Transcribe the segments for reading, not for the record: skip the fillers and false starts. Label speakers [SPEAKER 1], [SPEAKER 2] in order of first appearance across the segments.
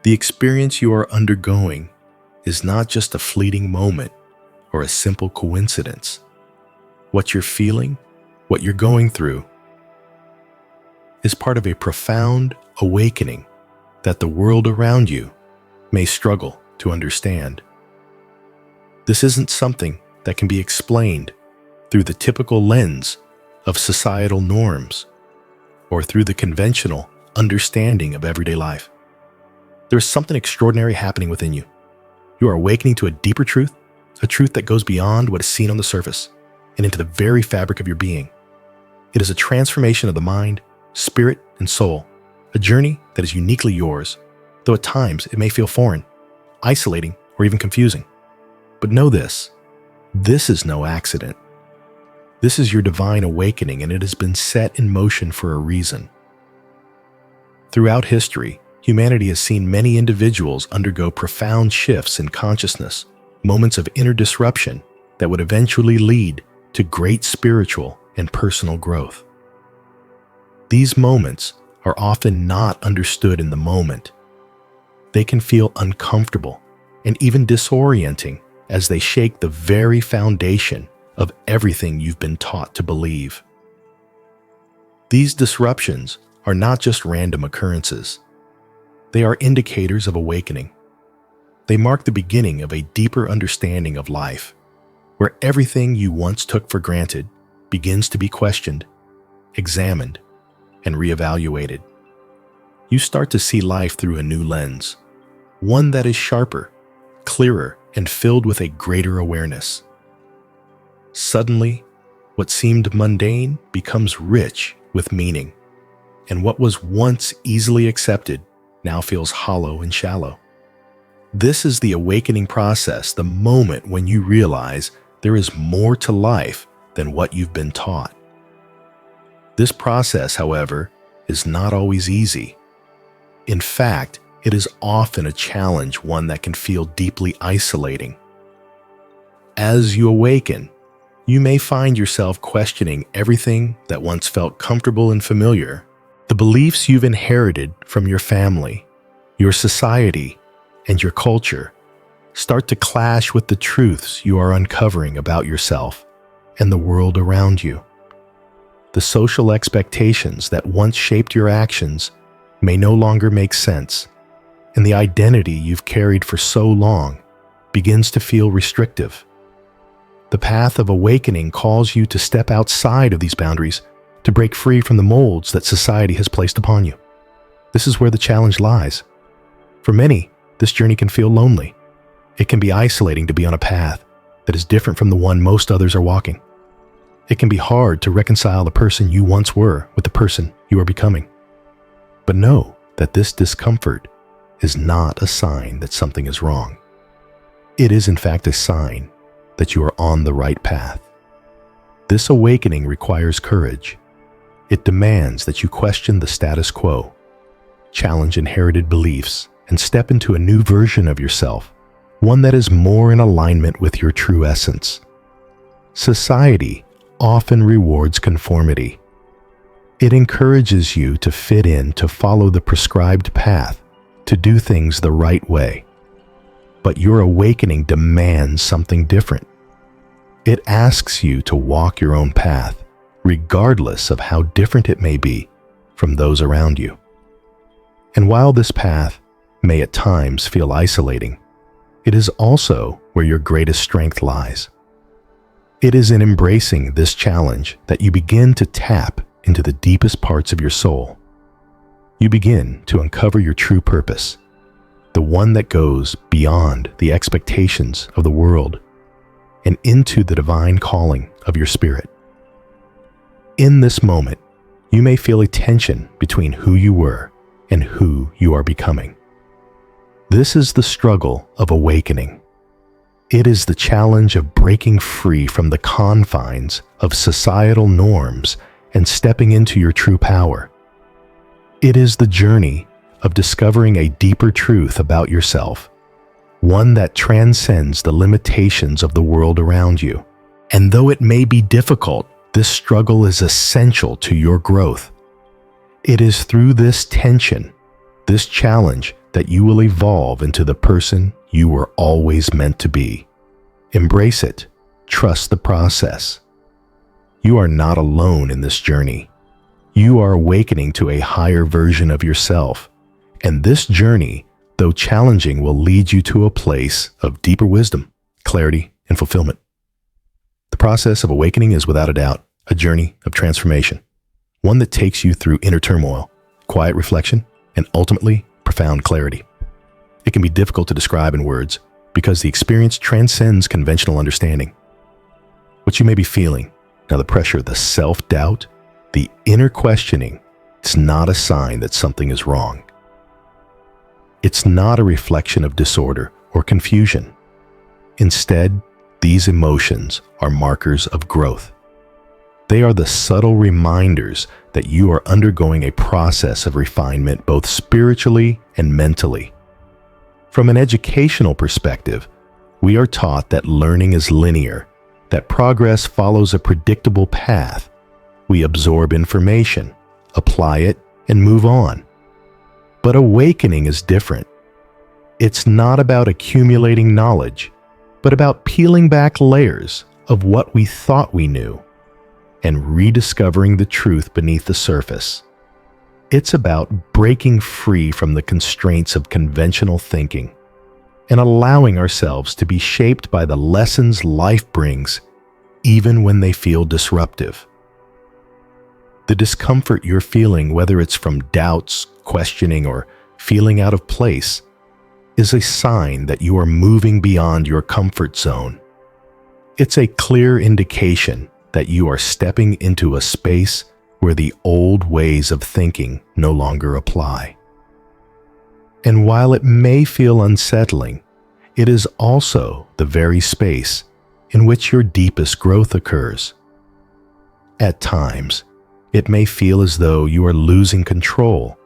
[SPEAKER 1] The experience you are undergoing is not just a fleeting moment or a simple coincidence. What you're feeling, what you're going through, is part of a profound awakening that the world around you may struggle to understand. This isn't something that can be explained through the typical lens of societal norms or through the conventional understanding of everyday life. There is something extraordinary happening within you. You are awakening to a deeper truth, a truth that goes beyond what is seen on the surface and into the very fabric of your being. It is a transformation of the mind, spirit, and soul, a journey that is uniquely yours, though at times it may feel foreign, isolating, or even confusing. But know this is no accident. This is your divine awakening, and it has been set in motion for a reason. Throughout history, humanity has seen many individuals undergo profound shifts in consciousness, moments of inner disruption that would eventually lead to great spiritual and personal growth. These moments are often not understood in the moment. They can feel uncomfortable and even disorienting as they shake the very foundation of everything you've been taught to believe. These disruptions are not just random occurrences. They are indicators of awakening. They mark the beginning of a deeper understanding of life, where everything you once took for granted begins to be questioned, examined, and reevaluated. You start to see life through a new lens, one that is sharper, clearer, and filled with a greater awareness. Suddenly, what seemed mundane becomes rich with meaning, and what was once easily accepted now feels hollow and shallow. This is the awakening process, the moment when you realize there is more to life than what you've been taught. This process, however, is not always easy. In fact, it is often a challenge, one that can feel deeply isolating. As you awaken, you may find yourself questioning everything that once felt comfortable and familiar. The beliefs you've inherited from your family, your society, and your culture start to clash with the truths you are uncovering about yourself and the world around you. The social expectations that once shaped your actions may no longer make sense, and the identity you've carried for so long begins to feel restrictive. The path of awakening calls you to step outside of these boundaries, to break free from the molds that society has placed upon you. This is where the challenge lies. For many, this journey can feel lonely. It can be isolating to be on a path that is different from the one most others are walking. It can be hard to reconcile the person you once were with the person you are becoming. But know that this discomfort is not a sign that something is wrong. It is in fact a sign that you are on the right path. This awakening requires courage. It demands that you question the status quo, challenge inherited beliefs, and step into a new version of yourself, one that is more in alignment with your true essence. Society often rewards conformity. It encourages you to fit in, to follow the prescribed path, to do things the right way. But your awakening demands something different. It asks you to walk your own path, regardless of how different it may be from those around you. And while this path may at times feel isolating, it is also where your greatest strength lies. It is in embracing this challenge that you begin to tap into the deepest parts of your soul. You begin to uncover your true purpose, the one that goes beyond the expectations of the world and into the divine calling of your spirit. In this moment, you may feel a tension between who you were and who you are becoming. This is the struggle of awakening. It is the challenge of breaking free from the confines of societal norms and stepping into your true power. It is the journey of discovering a deeper truth about yourself, one that transcends the limitations of the world around you. And though it may be difficult, this struggle is essential to your growth. It is through this tension This challenge that you will evolve into the person you were always meant to be. Embrace it. Trust the process. You are not alone in this journey. You are awakening to a higher version of yourself. And this journey, though challenging, will lead you to a place of deeper wisdom, clarity, and fulfillment. The process of awakening is without a doubt a journey of transformation, one that takes you through inner turmoil, quiet reflection, and ultimately profound clarity. It can be difficult to describe in words because the experience transcends conventional understanding. What you may be feeling, now the pressure, the self-doubt, the inner questioning, it's not a sign that something is wrong. It's not a reflection of disorder or confusion. Instead, these emotions are markers of growth. They are the subtle reminders that you are undergoing a process of refinement both spiritually and mentally. From an educational perspective, we are taught that learning is linear, that progress follows a predictable path. We absorb information, apply it, and move on. But awakening is different. It's not about accumulating knowledge, but about peeling back layers of what we thought we knew and rediscovering the truth beneath the surface. It's about breaking free from the constraints of conventional thinking and allowing ourselves to be shaped by the lessons life brings, even when they feel disruptive. The discomfort you're feeling, whether it's from doubts, questioning, or feeling out of place, is a sign that you are moving beyond your comfort zone. It's a clear indication that you are stepping into a space where the old ways of thinking no longer apply. And while it may feel unsettling, it is also the very space in which your deepest growth occurs. At times, it may feel as though you are losing control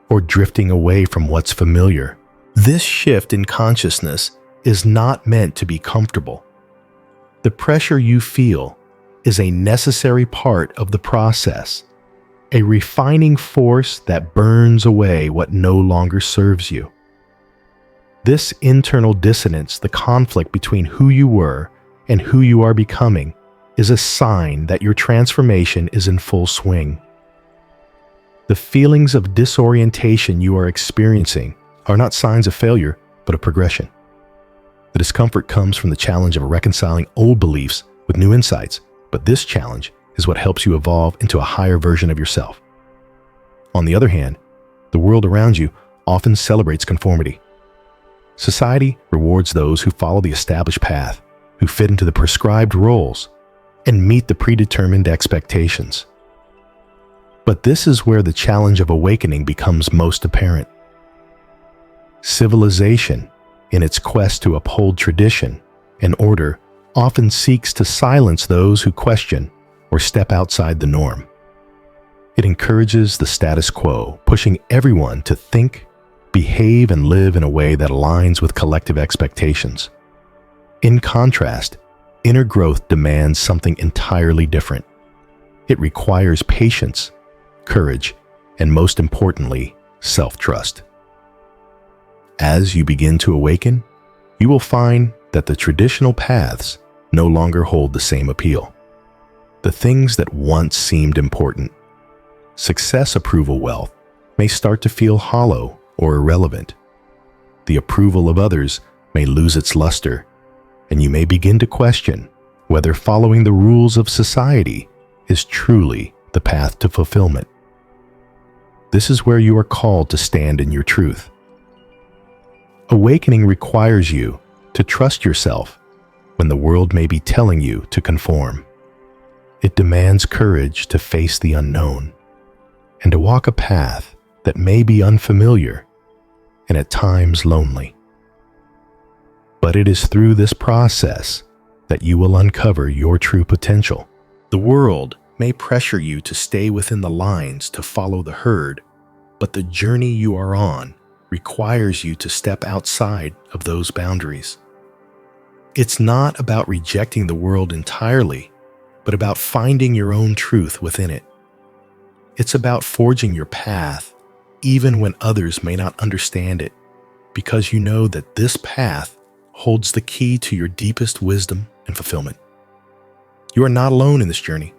[SPEAKER 1] or drifting away from what's familiar. This shift in consciousness is not meant to be comfortable. The pressure you feel is a necessary part of the process, a refining force that burns away what no longer serves you. This internal dissonance, the conflict between who you were and who you are becoming, is a sign that your transformation is in full swing. The feelings of disorientation you are experiencing are not signs of failure, but of progression. The discomfort comes from the challenge of reconciling old beliefs with new insights, but this challenge is what helps you evolve into a higher version of yourself. On the other hand, the world around you often celebrates conformity. Society rewards those who follow the established path, who fit into the prescribed roles, and meet the predetermined expectations. But this is where the challenge of awakening becomes most apparent. Civilization, in its quest to uphold tradition and order, often seeks to silence those who question or step outside the norm. It encourages the status quo, pushing everyone to think, behave, and live in a way that aligns with collective expectations. In contrast, inner growth demands something entirely different. It requires patience, courage, and most importantly, self-trust. As you begin to awaken, you will find that the traditional paths no longer hold the same appeal. The things that once seemed important, success, approval, wealth, may start to feel hollow or irrelevant. The approval of others may lose its luster, and you may begin to question whether following the rules of society is truly the path to fulfillment. This is where you are called to stand in your truth. Awakening requires you to trust yourself when the world may be telling you to conform. It demands courage to face the unknown and to walk a path that may be unfamiliar and at times lonely. But it is through this process that you will uncover your true potential. The world may pressure you to stay within the lines to follow the herd, but the journey you are on requires you to step outside of those boundaries. It's not about rejecting the world entirely, but about finding your own truth within it. It's about forging your path, even when others may not understand it, because you know that this path holds the key to your deepest wisdom and fulfillment. You are not alone in this journey,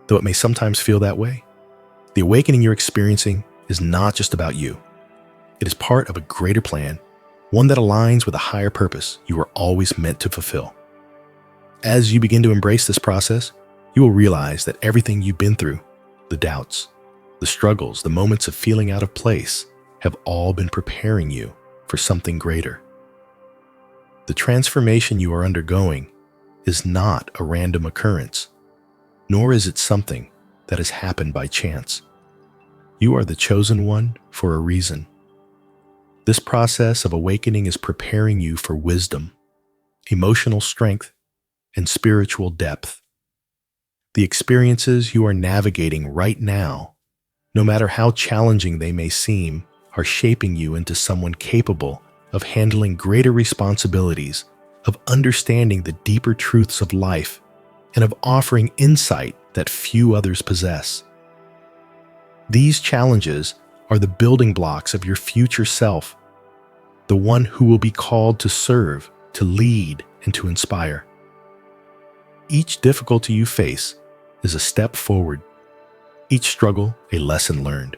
[SPEAKER 1] though it may sometimes feel that way. The awakening you're experiencing is not just about you. It is part of a greater plan, one that aligns with a higher purpose you were always meant to fulfill. As you begin to embrace this process, you will realize that everything you've been through, the doubts, the struggles, the moments of feeling out of place, have all been preparing you for something greater. The transformation you are undergoing is not a random occurrence, nor is it something that has happened by chance. You are the chosen one for a reason. This process of awakening is preparing you for wisdom, emotional strength, and spiritual depth. The experiences you are navigating right now, no matter how challenging they may seem, are shaping you into someone capable of handling greater responsibilities, of understanding the deeper truths of life, and of offering insight that few others possess. These challenges are the building blocks of your future self, the one who will be called to serve, to lead, and to inspire. Each difficulty you face is a step forward, each struggle a lesson learned.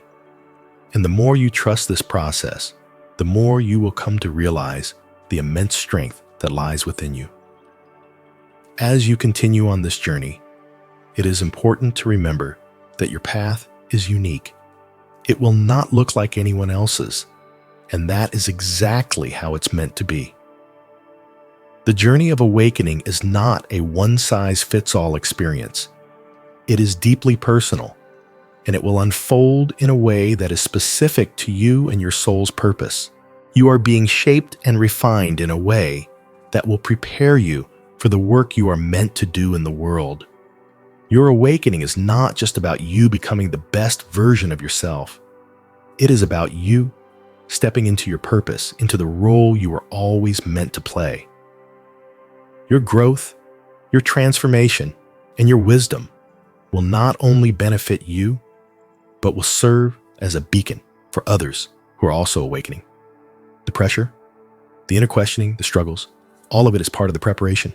[SPEAKER 1] And the more you trust this process, the more you will come to realize the immense strength that lies within you. As you continue on this journey, it is important to remember that your path is unique. It will not look like anyone else's, and that is exactly how it's meant to be. The journey of awakening is not a one-size-fits-all experience. It is deeply personal, and it will unfold in a way that is specific to you and your soul's purpose. You are being shaped and refined in a way that will prepare you for the work you are meant to do in the world. Your awakening is not just about you becoming the best version of yourself. It is about you stepping into your purpose, into the role you were always meant to play. Your growth, your transformation, and your wisdom will not only benefit you, but will serve as a beacon for others who are also awakening. The pressure, the inner questioning, the struggles, all of it is part of the preparation.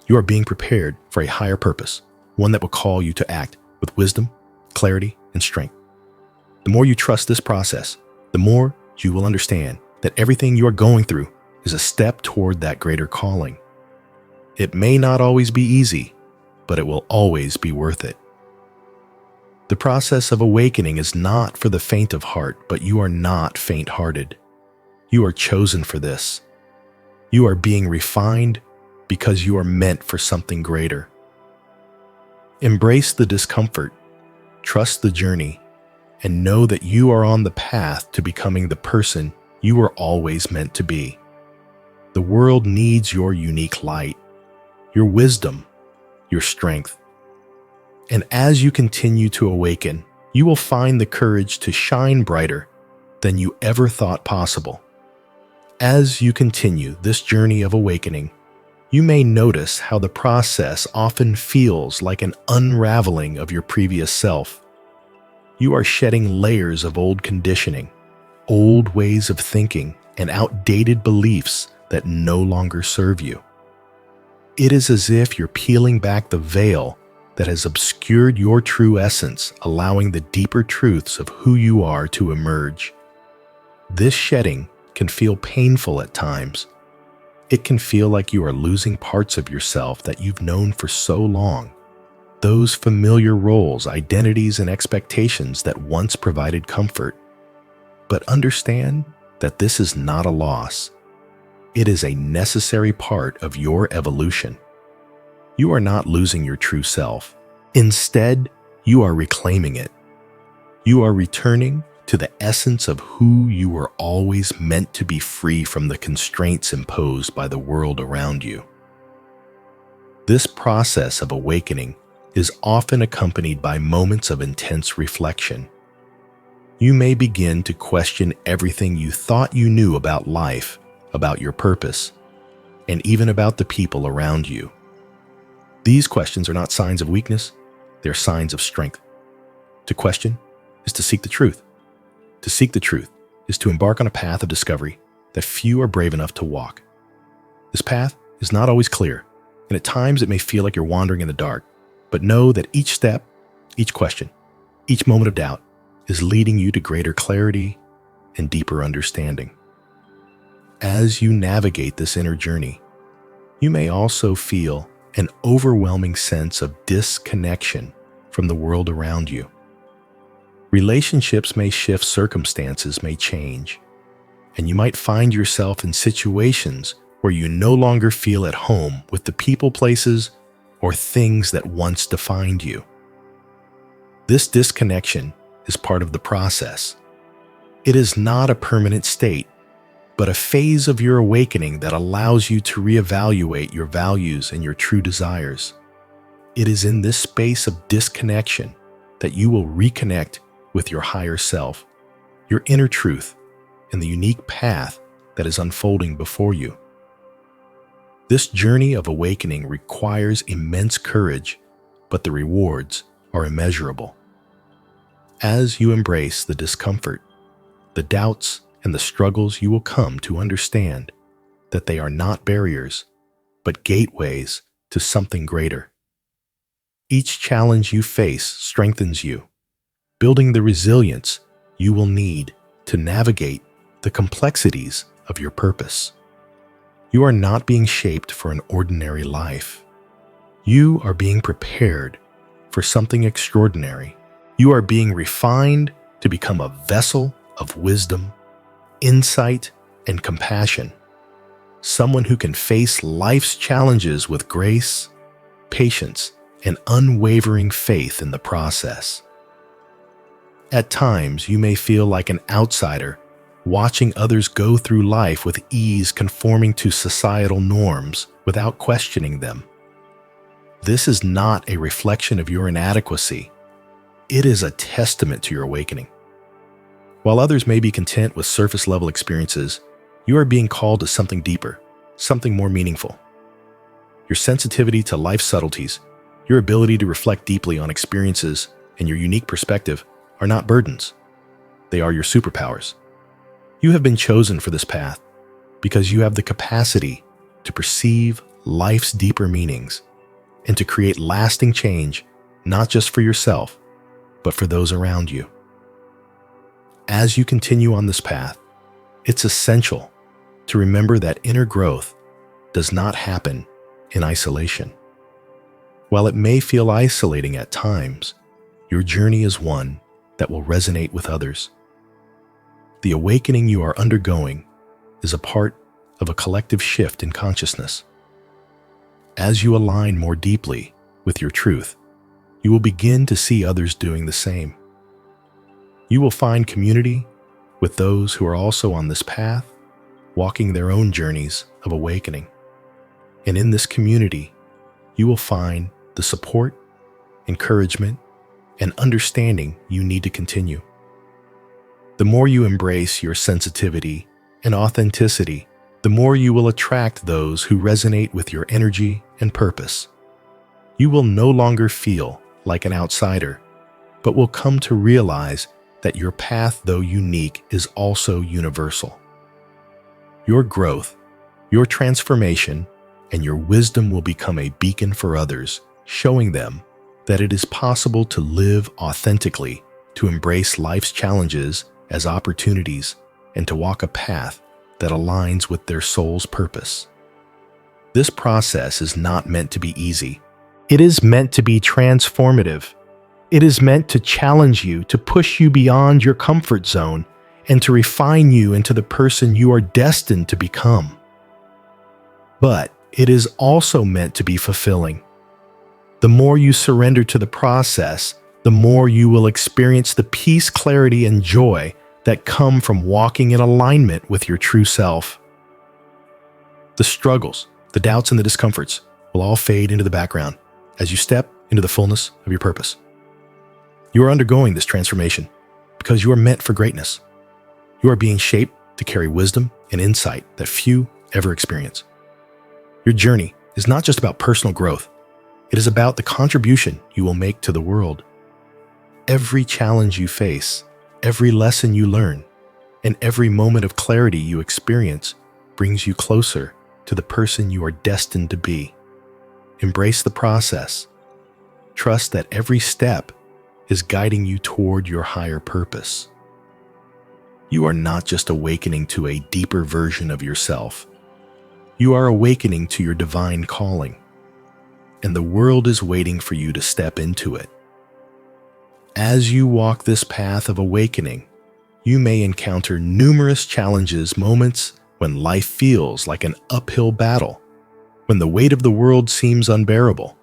[SPEAKER 1] You are being prepared for a higher purpose, one that will call you to act with wisdom, clarity, and strength. The more you trust this process, the more you will understand that everything you are going through is a step toward that greater calling. It may not always be easy, but it will always be worth it. The process of awakening is not for the faint of heart, but you are not faint-hearted. You are chosen for this. You are being refined because you are meant for something greater. Embrace the discomfort, trust the journey, and know that you are on the path to becoming the person you were always meant to be. The world needs your unique light, your wisdom, your strength. And as you continue to awaken, you will find the courage to shine brighter than you ever thought possible. As you continue this journey of awakening, you may notice how the process often feels like an unraveling of your previous self. You are shedding layers of old conditioning, old ways of thinking, and outdated beliefs that no longer serve you. It is as if you're peeling back the veil that has obscured your true essence, allowing the deeper truths of who you are to emerge. This shedding can feel painful at times. It can feel like you are losing parts of yourself that you've known for so long. Those familiar roles, identities, and expectations that once provided comfort. But understand that this is not a loss. It is a necessary part of your evolution. You are not losing your true self. Instead, you are reclaiming it. You are returning to the essence of who you were always meant to be, free from the constraints imposed by the world around you. This process of awakening is often accompanied by moments of intense reflection. You may begin to question everything you thought you knew about life, about your purpose, and even about the people around you. These questions are not signs of weakness, they are signs of strength. To question is to seek the truth. To seek the truth is to embark on a path of discovery that few are brave enough to walk. This path is not always clear, and at times it may feel like you're wandering in the dark, but know that each step, each question, each moment of doubt is leading you to greater clarity and deeper understanding. As you navigate this inner journey, you may also feel an overwhelming sense of disconnection from the world around you. Relationships may shift, circumstances may change, and you might find yourself in situations where you no longer feel at home with the people, places, or things that once defined you. This disconnection is part of the process. It is not a permanent state, but a phase of your awakening that allows you to reevaluate your values and your true desires. It is in this space of disconnection that you will reconnect with your higher self, your inner truth, and the unique path that is unfolding before you. This journey of awakening requires immense courage, but the rewards are immeasurable. As you embrace the discomfort, the doubts, and the struggles, you will come to understand that they are not barriers, but gateways to something greater. Each challenge you face strengthens you, building the resilience you will need to navigate the complexities of your purpose. You are not being shaped for an ordinary life. You are being prepared for something extraordinary. You are being refined to become a vessel of wisdom, insight, and compassion. Someone who can face life's challenges with grace, patience, and unwavering faith in the process. At times, you may feel like an outsider, watching others go through life with ease, conforming to societal norms without questioning them. This is not a reflection of your inadequacy. It is a testament to your awakening. While others may be content with surface-level experiences, you are being called to something deeper, something more meaningful. Your sensitivity to life's subtleties, your ability to reflect deeply on experiences, and your unique perspective are not burdens. They are your superpowers. You have been chosen for this path because you have the capacity to perceive life's deeper meanings and to create lasting change, not just for yourself, but for those around you. As you continue on this path, it's essential to remember that inner growth does not happen in isolation. While it may feel isolating at times, your journey is one that will resonate with others. The awakening you are undergoing is a part of a collective shift in consciousness. As you align more deeply with your truth, you will begin to see others doing the same. You will find community with those who are also on this path, walking their own journeys of awakening. And in this community, you will find the support, encouragement, and understanding you need to continue. The more you embrace your sensitivity and authenticity, the more you will attract those who resonate with your energy and purpose. You will no longer feel like an outsider, but will come to realize that your path, though unique, is also universal. Your growth, your transformation, and your wisdom will become a beacon for others, showing them that it is possible to live authentically, to embrace life's challenges as opportunities, and to walk a path that aligns with their soul's purpose. This process is not meant to be easy. It is meant to be transformative. It is meant to challenge you, to push you beyond your comfort zone, and to refine you into the person you are destined to become. But it is also meant to be fulfilling. The more you surrender to the process, the more you will experience the peace, clarity, and joy that come from walking in alignment with your true self. The struggles, the doubts, and the discomforts will all fade into the background as you step into the fullness of your purpose. You are undergoing this transformation because you are meant for greatness. You are being shaped to carry wisdom and insight that few ever experience. Your journey is not just about personal growth. It is about the contribution you will make to the world. Every challenge you face, Every lesson you learn and every moment of clarity you experience brings you closer to the person you are destined to be. Embrace the process. Trust that every step is guiding you toward your higher purpose. You are not just awakening to a deeper version of yourself. You are awakening to your divine calling, and the world is waiting for you to step into it. As you walk this path of awakening, you may encounter numerous challenges, moments when life feels like an uphill battle, when the weight of the world seems unbearable.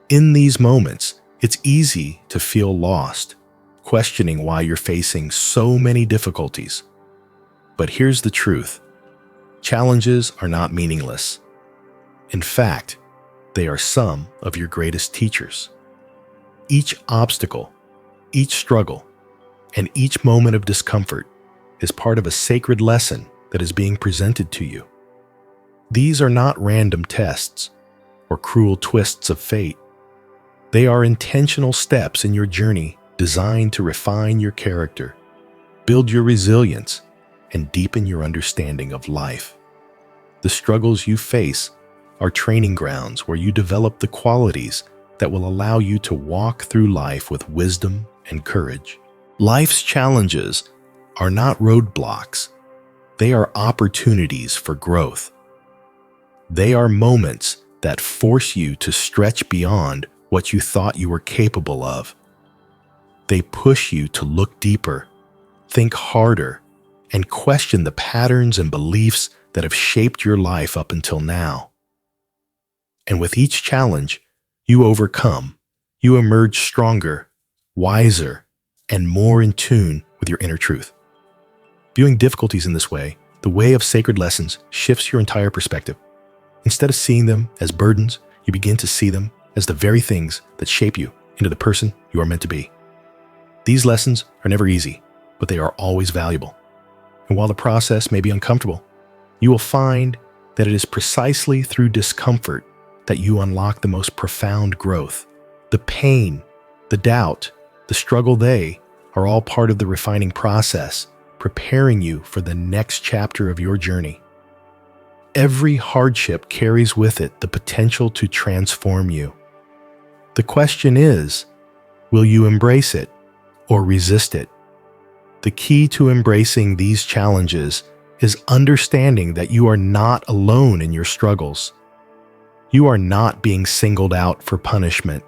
[SPEAKER 1] In these moments, it's easy to feel lost, questioning why you're facing so many difficulties. But here's the truth. Challenges are not meaningless. In fact, they are some of your greatest teachers. Each obstacle, each struggle, and each moment of discomfort is part of a sacred lesson that is being presented to you. These are not random tests or cruel twists of fate. They are intentional steps in your journey designed to refine your character, build your resilience, and deepen your understanding of life. The struggles you face are training grounds where you develop the qualities that will allow you to walk through life with wisdom and courage. Life's challenges are not roadblocks. They are opportunities for growth. They are moments that force you to stretch beyond what you thought you were capable of. They push you to look deeper, think harder, and question the patterns and beliefs that have shaped your life up until now. And with each challenge you overcome, you emerge stronger, wiser, and more in tune with your inner truth. Viewing difficulties in this way, the way of sacred lessons shifts your entire perspective. Instead of seeing them as burdens, you begin to see them as the very things that shape you into the person you are meant to be. These lessons are never easy, but they are always valuable. And while the process may be uncomfortable, you will find that it is precisely through discomfort that you unlock the most profound growth. The pain, the doubt, the struggle, they are all part of the refining process, preparing you for the next chapter of your journey. Every hardship carries with it the potential to transform you. The question is, will you embrace it or resist it? The key to embracing these challenges is understanding that you are not alone in your struggles. You are not being singled out for punishment.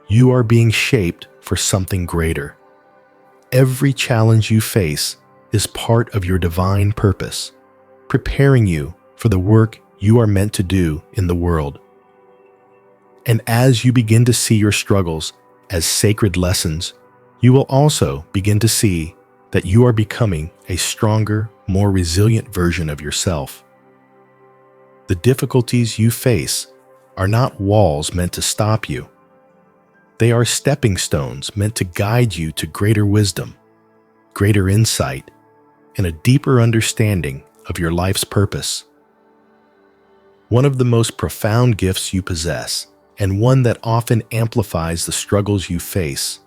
[SPEAKER 1] You are being shaped for something greater. Every challenge you face is part of your divine purpose, preparing you for the work you are meant to do in the world. And as you begin to see your struggles as sacred lessons, you will also begin to see that you are becoming a stronger, more resilient version of yourself. The difficulties you face are not walls meant to stop you. They are stepping stones meant to guide you to greater wisdom, greater insight, and a deeper understanding of your life's purpose. One of the most profound gifts you possess, and one that often amplifies the struggles you face,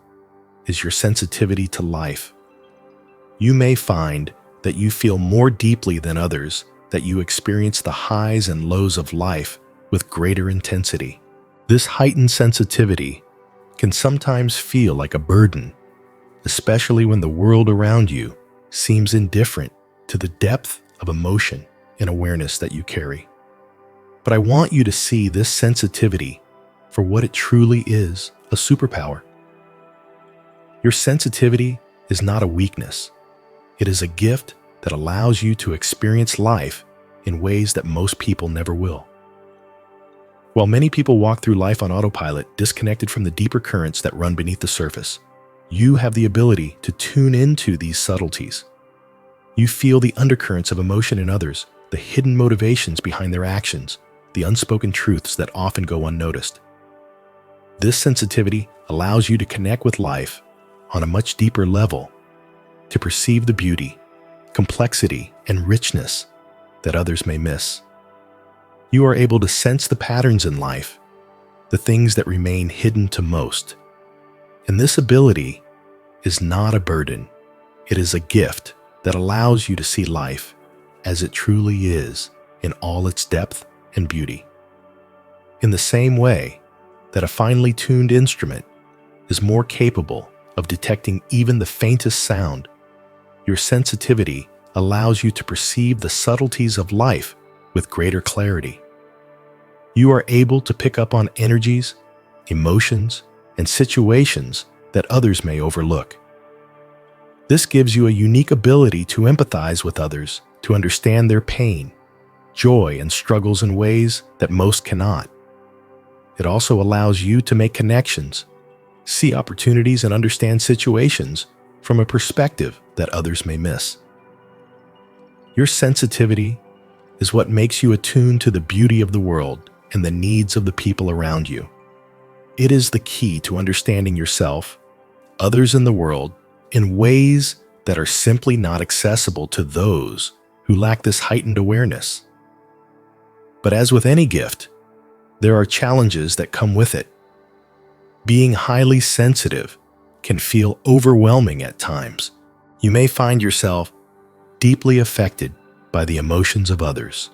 [SPEAKER 1] is your sensitivity to life. You may find that you feel more deeply than others, that you experience the highs and lows of life with greater intensity. This heightened sensitivity can sometimes feel like a burden, especially when the world around you seems indifferent to the depth of emotion and awareness that you carry. But I want you to see this sensitivity for what it truly is, a superpower. Your sensitivity is not a weakness. It is a gift that allows you to experience life in ways that most people never will. While many people walk through life on autopilot, disconnected from the deeper currents that run beneath the surface, you have the ability to tune into these subtleties. You feel the undercurrents of emotion in others, the hidden motivations behind their actions, the unspoken truths that often go unnoticed. This sensitivity allows you to connect with life on a much deeper level, to perceive the beauty, complexity, and richness that others may miss. You are able to sense the patterns in life, the things that remain hidden to most. And this ability is not a burden. It is a gift that allows you to see life as it truly is in all its depth and beauty. In the same way that a finely tuned instrument is more capable of detecting even the faintest sound, your sensitivity allows you to perceive the subtleties of life with greater clarity. You are able to pick up on energies, emotions, and situations that others may overlook. This gives you a unique ability to empathize with others, to understand their pain, joy, and struggles in ways that most cannot. It also allows you to make connections, see opportunities, and understand situations from a perspective that others may miss. Your sensitivity is what makes you attuned to the beauty of the world and the needs of the people around you. It is the key to understanding yourself, others in the world, in ways that are simply not accessible to those who lack this heightened awareness. But as with any gift, there are challenges that come with it. Being highly sensitive can feel overwhelming at times. You may find yourself deeply affected by the emotions of others,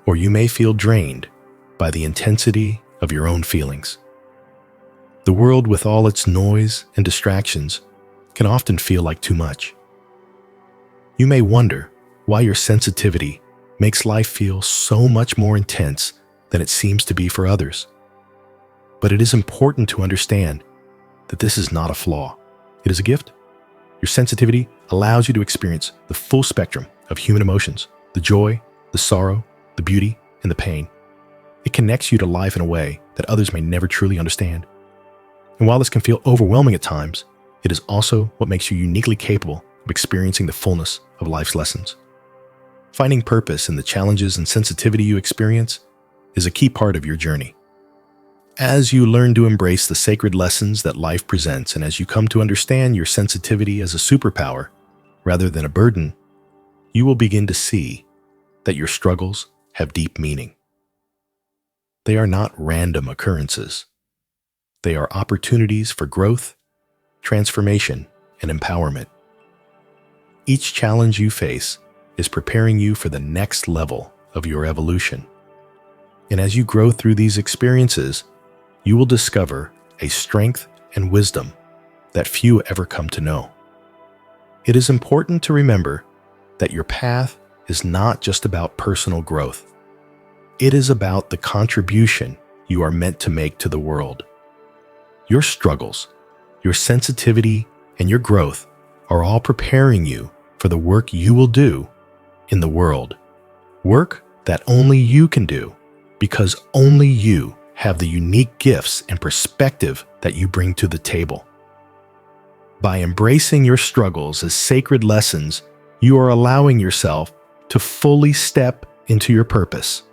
[SPEAKER 1] or you may feel drained by the intensity of your own feelings. The world, with all its noise and distractions, can often feel like too much. You may wonder why your sensitivity makes life feel so much more intense than it seems to be for others. But it is important to understand that this is not a flaw. It is a gift. Your sensitivity allows you to experience the full spectrum of human emotions, the joy, the sorrow, the beauty, and the pain. It connects you to life in a way that others may never truly understand. And while this can feel overwhelming at times, it is also what makes you uniquely capable of experiencing the fullness of life's lessons. Finding purpose in the challenges and sensitivity you experience is a key part of your journey. As you learn to embrace the sacred lessons that life presents, and as you come to understand your sensitivity as a superpower rather than a burden, you will begin to see that your struggles have deep meaning. They are not random occurrences. They are opportunities for growth, transformation, and empowerment. Each challenge you face is preparing you for the next level of your evolution. And as you grow through these experiences, you will discover a strength and wisdom that few ever come to know. It is important to remember that your path is not just about personal growth. It is about the contribution you are meant to make to the world. Your struggles, your sensitivity, and your growth are all preparing you for the work you will do in the world. Work that only you can do, because only you have the unique gifts and perspective that you bring to the table. By embracing your struggles as sacred lessons, you are allowing yourself to fully step into your purpose.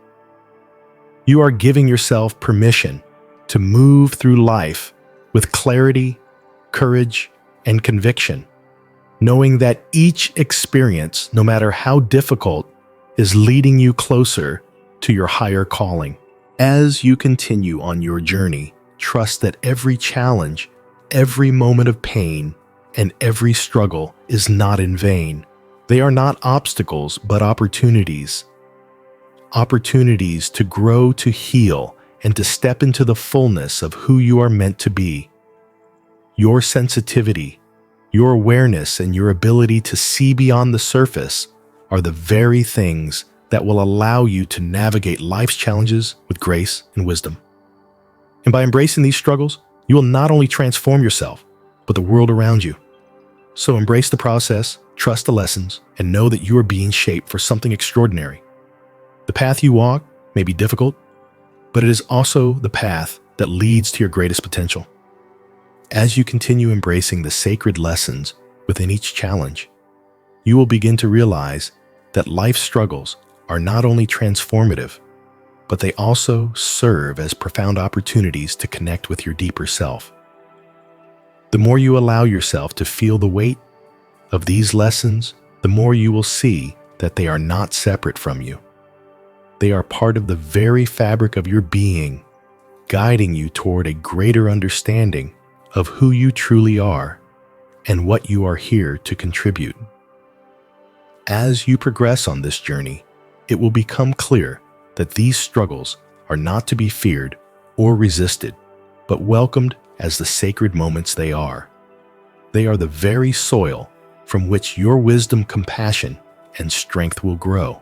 [SPEAKER 1] You are giving yourself permission to move through life with clarity, courage, and conviction, knowing that each experience, no matter how difficult, is leading you closer to your higher calling. As you continue on your journey, trust that every challenge, every moment of pain, and every struggle is not in vain. They are not obstacles, but opportunities. Opportunities to grow, to heal, and to step into the fullness of who you are meant to be. Your sensitivity, your awareness, and your ability to see beyond the surface are the very things that will allow you to navigate life's challenges with grace and wisdom. And by embracing these struggles, you will not only transform yourself, but the world around you. So embrace the process, trust the lessons, and know that you are being shaped for something extraordinary. The path you walk may be difficult, but it is also the path that leads to your greatest potential. As you continue embracing the sacred lessons within each challenge, you will begin to realize that life's struggles are not only transformative, but they also serve as profound opportunities to connect with your deeper self. The more you allow yourself to feel the weight of these lessons, the more you will see that they are not separate from you. They are part of the very fabric of your being, guiding you toward a greater understanding of who you truly are and what you are here to contribute. As you progress on this journey, it will become clear that these struggles are not to be feared or resisted, but welcomed as the sacred moments they are. They are the very soil from which your wisdom, compassion, and strength will grow.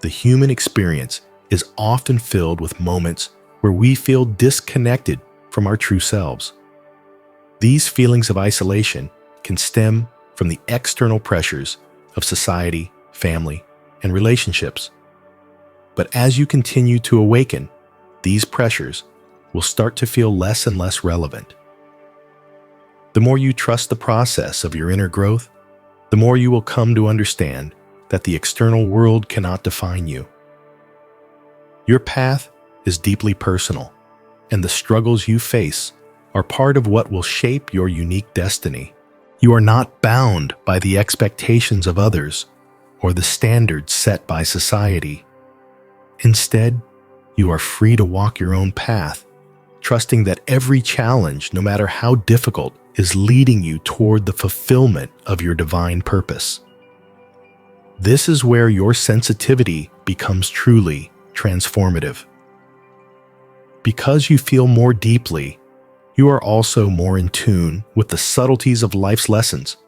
[SPEAKER 1] The human experience is often filled with moments where we feel disconnected from our true selves. These feelings of isolation can stem from the external pressures of society, family, and relationships. But as you continue to awaken, these pressures will start to feel less and less relevant. The more you trust the process of your inner growth, the more you will come to understand that the external world cannot define you. Your path is deeply personal, and the struggles you face are part of what will shape your unique destiny. You are not bound by the expectations of others or the standards set by society. Instead, you are free to walk your own path, trusting that every challenge, no matter how difficult, is leading you toward the fulfillment of your divine purpose. This is where your sensitivity becomes truly transformative. Because you feel more deeply, you are also more in tune with the subtleties of life's lessons.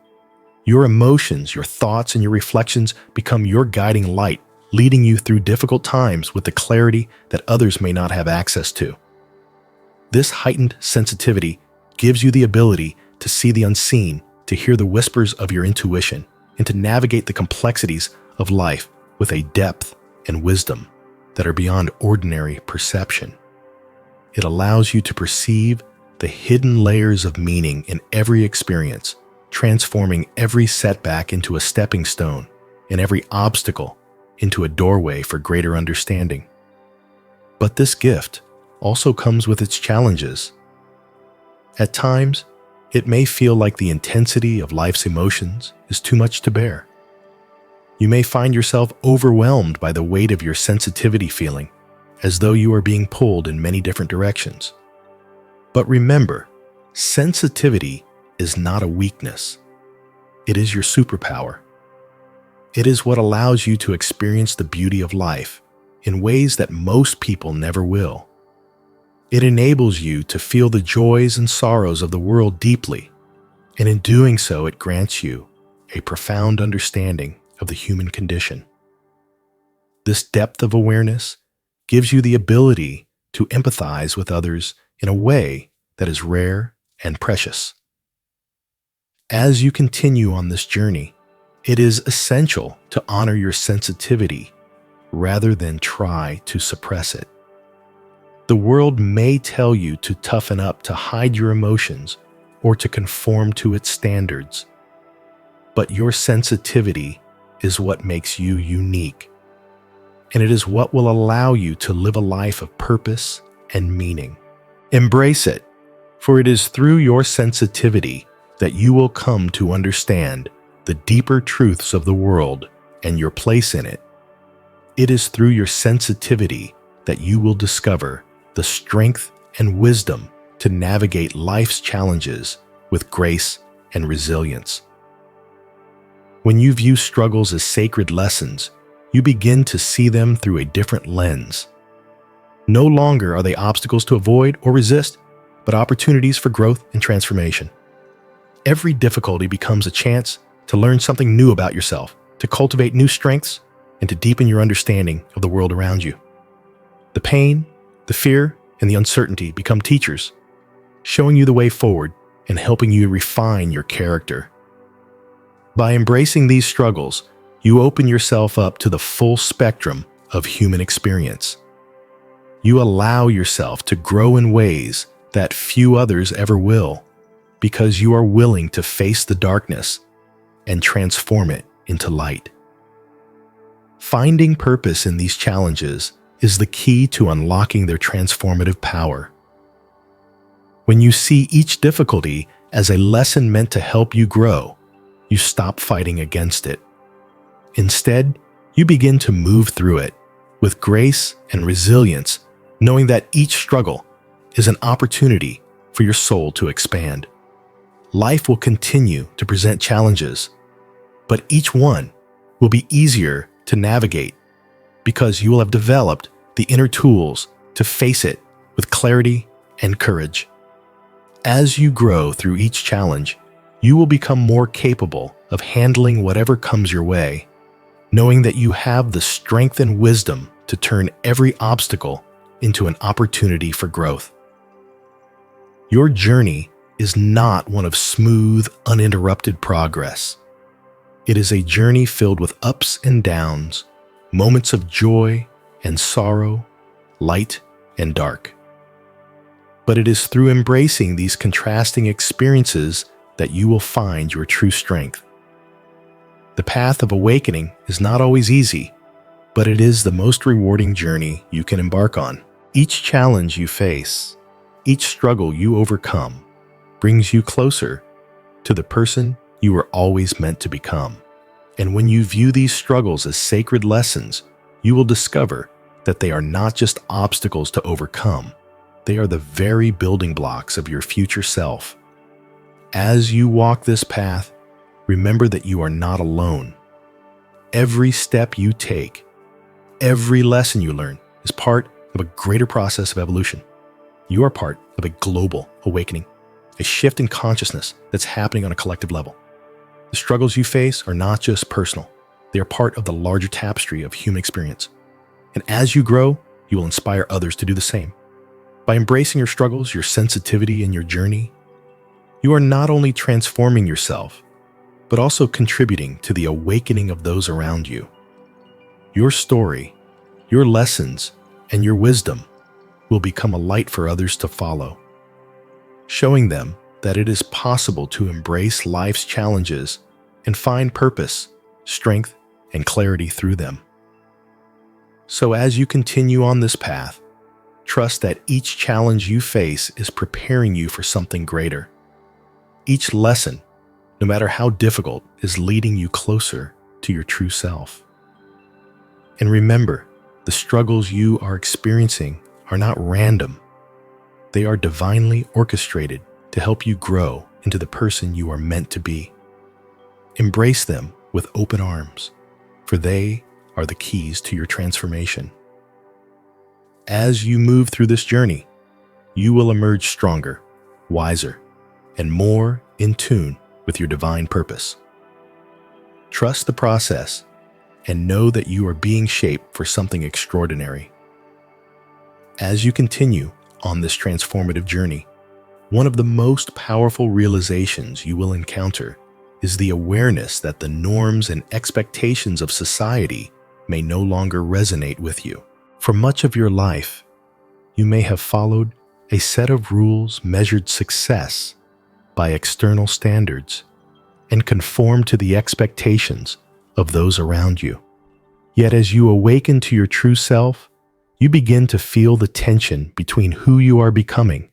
[SPEAKER 1] Your emotions, your thoughts, and your reflections become your guiding light, leading you through difficult times with the clarity that others may not have access to. This heightened sensitivity gives you the ability to see the unseen, to hear the whispers of your intuition, and to navigate the complexities of life with a depth and wisdom that are beyond ordinary perception. It allows you to perceive the hidden layers of meaning in every experience, transforming every setback into a stepping stone and every obstacle into a doorway for greater understanding. But this gift also comes with its challenges. At times, it may feel like the intensity of life's emotions is too much to bear. You may find yourself overwhelmed by the weight of your sensitivity feeling, as though you are being pulled in many different directions. But remember, sensitivity is not a weakness. It is your superpower. It is what allows you to experience the beauty of life in ways that most people never will. It enables you to feel the joys and sorrows of the world deeply, and in doing so, it grants you a profound understanding of the human condition. This depth of awareness gives you the ability to empathize with others in a way that is rare and precious. As you continue on this journey, it is essential to honor your sensitivity rather than try to suppress it. The world may tell you to toughen up, to hide your emotions, or to conform to its standards. But your sensitivity is what makes you unique, and it is what will allow you to live a life of purpose and meaning. Embrace it, for it is through your sensitivity that you will come to understand the deeper truths of the world and your place in it. It is through your sensitivity that you will discover the strength and wisdom to navigate life's challenges with grace and resilience. When you view struggles as sacred lessons, you begin to see them through a different lens. No longer are they obstacles to avoid or resist, but opportunities for growth and transformation. Every difficulty becomes a chance to learn something new about yourself, to cultivate new strengths, and to deepen your understanding of the world around you. The pain, the fear, and the uncertainty become teachers, showing you the way forward and helping you refine your character. By embracing these struggles, you open yourself up to the full spectrum of human experience. You allow yourself to grow in ways that few others ever will, because you are willing to face the darkness and transform it into light. Finding purpose in these challenges is the key to unlocking their transformative power. When you see each difficulty as a lesson meant to help you grow, you stop fighting against it. Instead, you begin to move through it with grace and resilience, knowing that each struggle is an opportunity for your soul to expand. Life will continue to present challenges, but each one will be easier to navigate because you will have developed the inner tools to face it with clarity and courage. As you grow through each challenge, you will become more capable of handling whatever comes your way, knowing that you have the strength and wisdom to turn every obstacle into an opportunity for growth. Your journey is not one of smooth, uninterrupted progress. It is a journey filled with ups and downs, moments of joy and sorrow, light and dark. But it is through embracing these contrasting experiences that you will find your true strength. The path of awakening is not always easy, but it is the most rewarding journey you can embark on. Each challenge you face, each struggle you overcome, brings you closer to the person you were always meant to become. And when you view these struggles as sacred lessons, you will discover that they are not just obstacles to overcome. They are the very building blocks of your future self. As you walk this path, remember that you are not alone. Every step you take, every lesson you learn is part of a greater process of evolution. You are part of a global awakening, a shift in consciousness that's happening on a collective level. The struggles you face are not just personal. They are part of the larger tapestry of human experience. And as you grow, you will inspire others to do the same. By embracing your struggles, your sensitivity, and your journey, you are not only transforming yourself, but also contributing to the awakening of those around you. Your story, your lessons, and your wisdom will become a light for others to follow, showing them that it is possible to embrace life's challenges and find purpose, strength, and clarity through them. So as you continue on this path, trust that each challenge you face is preparing you for something greater. Each lesson, no matter how difficult, is leading you closer to your true self. And remember, the struggles you are experiencing are not random. They are divinely orchestrated to help you grow into the person you are meant to be. Embrace them with open arms, for they are the keys to your transformation. As you move through this journey, you will emerge stronger, wiser, and more in tune with your divine purpose. Trust the process and know that you are being shaped for something extraordinary. As you continue on this transformative journey, one of the most powerful realizations you will encounter is the awareness that the norms and expectations of society may no longer resonate with you. For much of your life, you may have followed a set of rules, measured success by external standards, and conformed to the expectations of those around you. Yet as you awaken to your true self, you begin to feel the tension between who you are becoming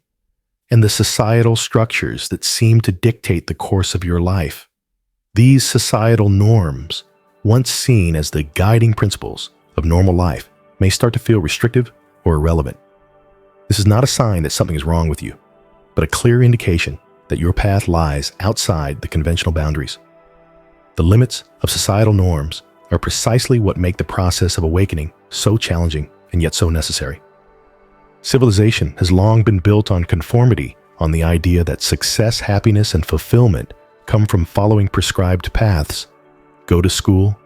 [SPEAKER 1] and the societal structures that seem to dictate the course of your life. These societal norms, once seen as the guiding principles of normal life, may start to feel restrictive or irrelevant. This is not a sign that something is wrong with you, but a clear indication that your path lies outside the conventional boundaries. The limits of societal norms are precisely what make the process of awakening so challenging and yet so necessary. Civilization has long been built on conformity, on the idea that success, happiness, and fulfillment come from following prescribed paths. Go to school,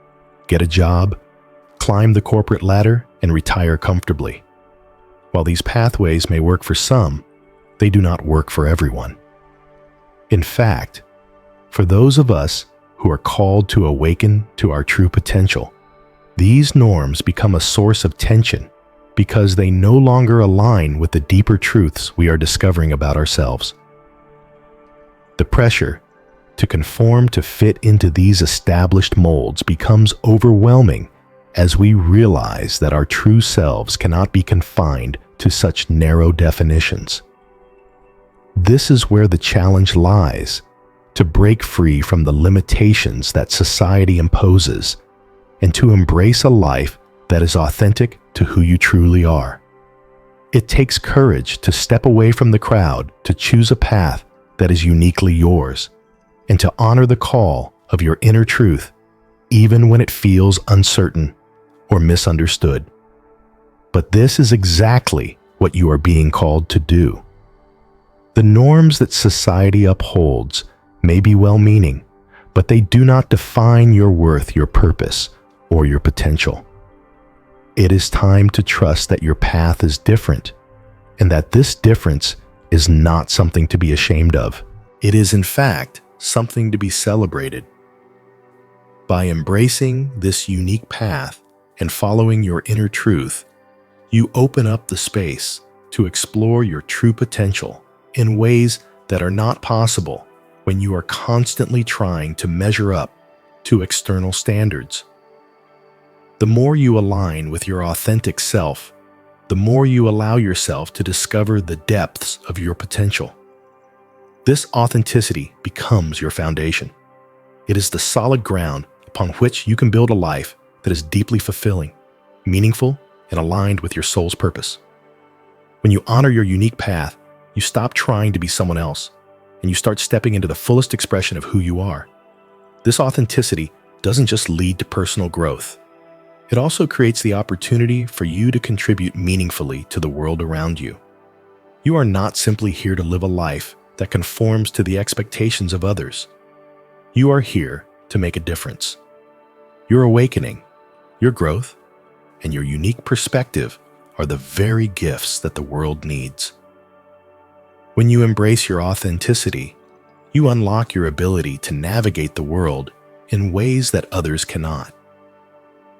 [SPEAKER 1] get a job, climb the corporate ladder, and retire comfortably. While these pathways may work for some, they do not work for everyone. In fact, for those of us who are called to awaken to our true potential, these norms become a source of tension because they no longer align with the deeper truths we are discovering about ourselves. The pressure to conform to fit into these established molds becomes overwhelming as we realize that our true selves cannot be confined to such narrow definitions. This is where the challenge lies, to break free from the limitations that society imposes and to embrace a life that is authentic to who you truly are. It takes courage to step away from the crowd, to choose a path that is uniquely yours, and to honor the call of your inner truth, even when it feels uncertain or misunderstood. But this is exactly what you are being called to do. The norms that society upholds may be well-meaning, but they do not define your worth, your purpose, or your potential. It is time to trust that your path is different, and that this difference is not something to be ashamed of. It is, in fact, something to be celebrated. By embracing this unique path and following your inner truth, you open up the space to explore your true potential in ways that are not possible when you are constantly trying to measure up to external standards. The more you align with your authentic self, the more you allow yourself to discover the depths of your potential. This authenticity becomes your foundation. It is the solid ground upon which you can build a life that is deeply fulfilling, meaningful, and aligned with your soul's purpose. When you honor your unique path, you stop trying to be someone else, and you start stepping into the fullest expression of who you are. This authenticity doesn't just lead to personal growth. It also creates the opportunity for you to contribute meaningfully to the world around you. You are not simply here to live a life that conforms to the expectations of others. You are here to make a difference. Your awakening, your growth, and your unique perspective are the very gifts that the world needs. When you embrace your authenticity, you unlock your ability to navigate the world in ways that others cannot.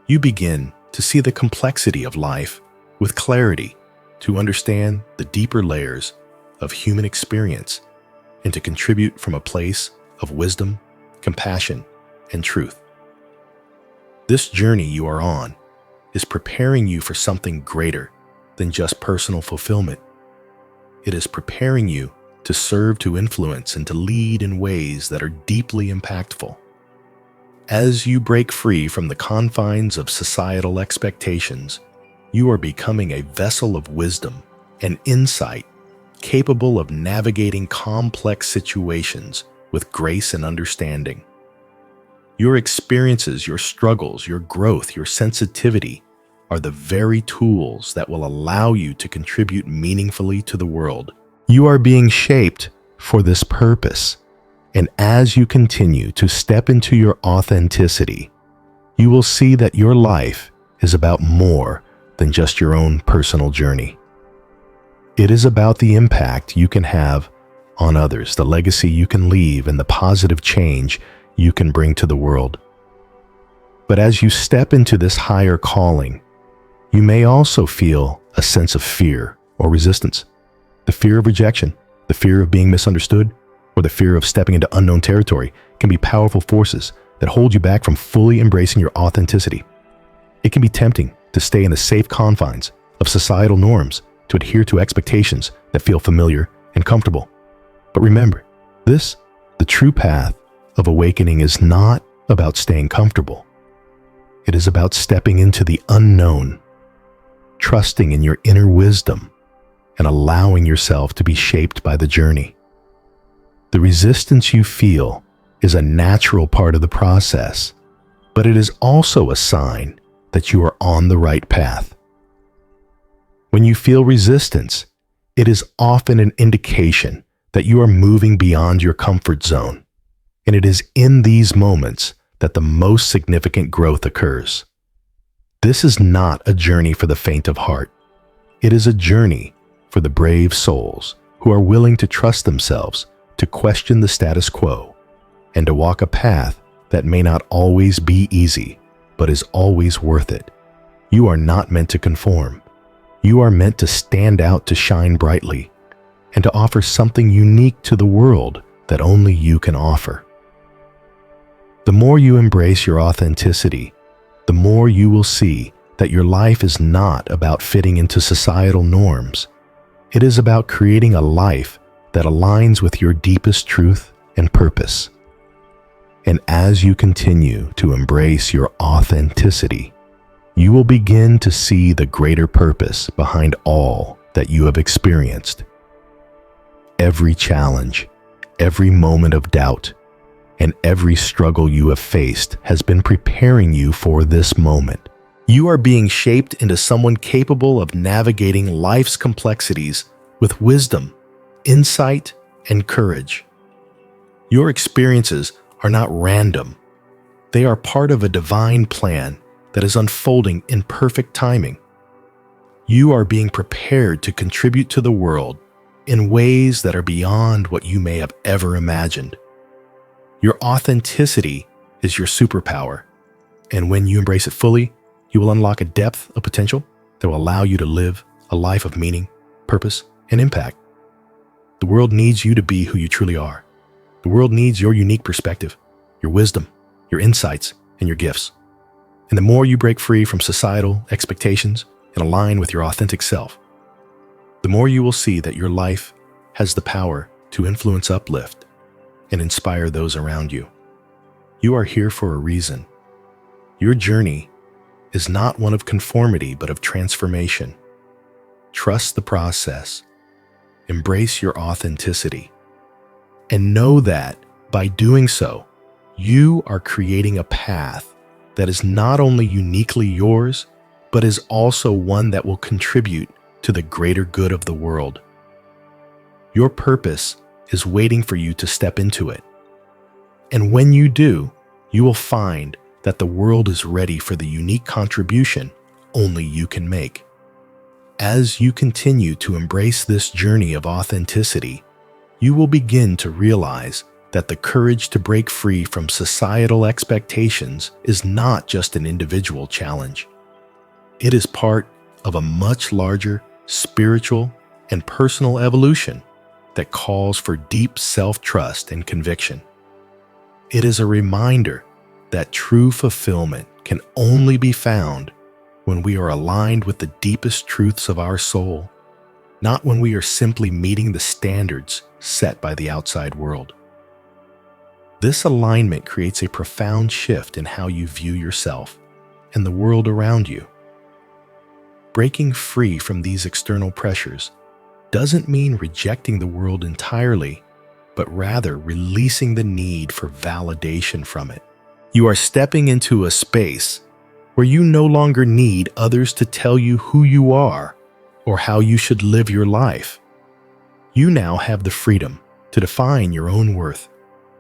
[SPEAKER 1] You begin to see the complexity of life with clarity, to understand the deeper layers of human experience, and to contribute from a place of wisdom, compassion, and truth. This journey you are on is preparing you for something greater than just personal fulfillment. It is preparing you to serve, to influence, and to lead in ways that are deeply impactful. As you break free from the confines of societal expectations, you are becoming a vessel of wisdom and insight, capable of navigating complex situations with grace and understanding. Your experiences, your struggles, your growth, your sensitivity are the very tools that will allow you to contribute meaningfully to the world. You are being shaped for this purpose, and as you continue to step into your authenticity, you will see that your life is about more than just your own personal journey. It is about the impact you can have on others, the legacy you can leave, and the positive change you can bring to the world. But as you step into this higher calling, you may also feel a sense of fear or resistance. The fear of rejection, the fear of being misunderstood, or the fear of stepping into unknown territory can be powerful forces that hold you back from fully embracing your authenticity. It can be tempting to stay in the safe confines of societal norms, to adhere to expectations that feel familiar and comfortable. But remember, the true path of awakening is not about staying comfortable. It is about stepping into the unknown, trusting in your inner wisdom, and allowing yourself to be shaped by the journey. The resistance you feel is a natural part of the process, but it is also a sign that you are on the right path. When you feel resistance, it is often an indication that you are moving beyond your comfort zone, and it is in these moments that the most significant growth occurs. This is not a journey for the faint of heart. It is a journey for the brave souls who are willing to trust themselves, to question the status quo, and to walk a path that may not always be easy, but is always worth it. You are not meant to conform. You are meant to stand out, to shine brightly, and to offer something unique to the world that only you can offer. The more you embrace your authenticity, the more you will see that your life is not about fitting into societal norms. It is about creating a life that aligns with your deepest truth and purpose. And as you continue to embrace your authenticity, you will begin to see the greater purpose behind all that you have experienced. Every challenge, Every moment of doubt and every struggle you have faced has been preparing you for this moment. You are being shaped into someone capable of navigating life's complexities with wisdom, insight, and courage. Your experiences are not random. They are part of a divine plan that is unfolding in perfect timing. You are being prepared to contribute to the world in ways that are beyond what you may have ever imagined. Your authenticity is your superpower, and when you embrace it fully, you will unlock a depth of potential that will allow you to live a life of meaning, purpose, and impact. The world needs you to be who you truly are. The world needs your unique perspective, your wisdom, your insights, and your gifts. And the more you break free from societal expectations and align with your authentic self, the more you will see that your life has the power to influence, uplift, and inspire those around you. You are here for a reason. Your journey is not one of conformity, but of transformation. Trust the process. Embrace your authenticity. And know that by doing so, you are creating a path that is not only uniquely yours, but is also one that will contribute to the greater good of the world. Your purpose is waiting for you to step into it. And when you do, you will find that the world is ready for the unique contribution only you can make. As you continue to embrace this journey of authenticity, you will begin to realize that the courage to break free from societal expectations is not just an individual challenge. It is part of a much larger spiritual and personal evolution that calls for deep self-trust and conviction. It is a reminder that true fulfillment can only be found when we are aligned with the deepest truths of our soul, not when we are simply meeting the standards set by the outside world. This alignment creates a profound shift in how you view yourself and the world around you. Breaking free from these external pressures doesn't mean rejecting the world entirely, but rather releasing the need for validation from it. You are stepping into a space where you no longer need others to tell you who you are or how you should live your life. You now have the freedom to define your own worth,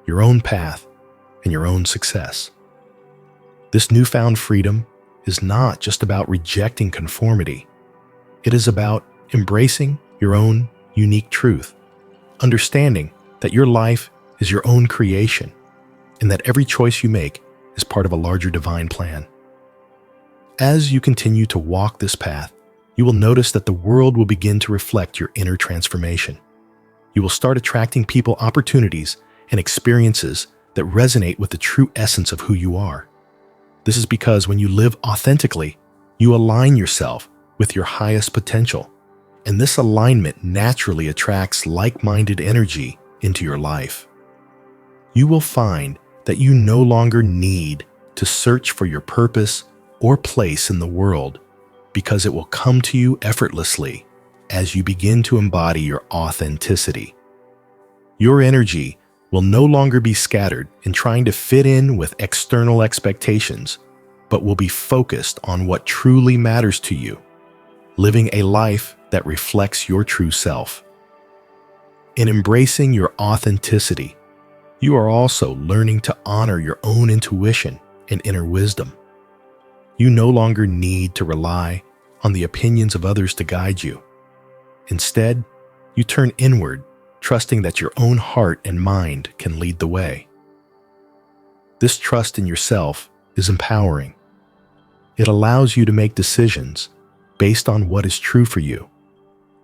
[SPEAKER 1] your own path, and your own success. This newfound freedom is not just about rejecting conformity. It is about embracing your own unique truth, understanding that your life is your own creation, and that every choice you make is part of a larger divine plan. As you continue to walk this path, you will notice that the world will begin to reflect your inner transformation. You will start attracting people, opportunities, and experiences that resonate with the true essence of who you are. This is because when you live authentically, you align yourself with your highest potential, and this alignment naturally attracts like-minded energy into your life. You will find that you no longer need to search for your purpose or place in the world, because it will come to you effortlessly as you begin to embody your authenticity. Your energy will no longer be scattered in trying to fit in with external expectations, but will be focused on what truly matters to you, living a life that reflects your true self. In embracing your authenticity, you are also learning to honor your own intuition and inner wisdom. You no longer need to rely on the opinions of others to guide you. Instead, you turn inward, trusting that your own heart and mind can lead the way. This trust in yourself is empowering. It allows you to make decisions based on what is true for you,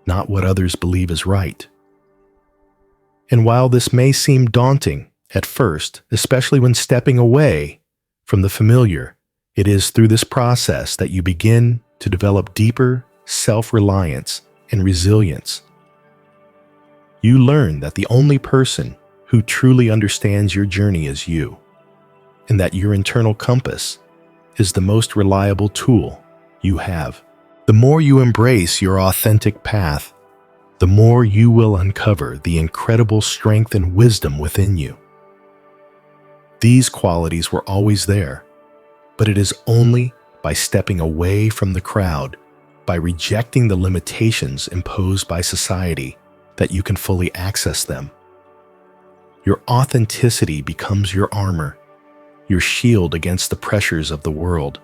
[SPEAKER 1] not what others believe is right. And while this may seem daunting at first, especially when stepping away from the familiar, it is through this process that you begin to develop deeper self-reliance and resilience. You learn that the only person who truly understands your journey is you, and that your internal compass is the most reliable tool you have. The more you embrace your authentic path, the more you will uncover the incredible strength and wisdom within you. These qualities were always there, but it is only by stepping away from the crowd, by rejecting the limitations imposed by society, that you can fully access them. Your authenticity becomes your armor, your shield against the pressures of the world.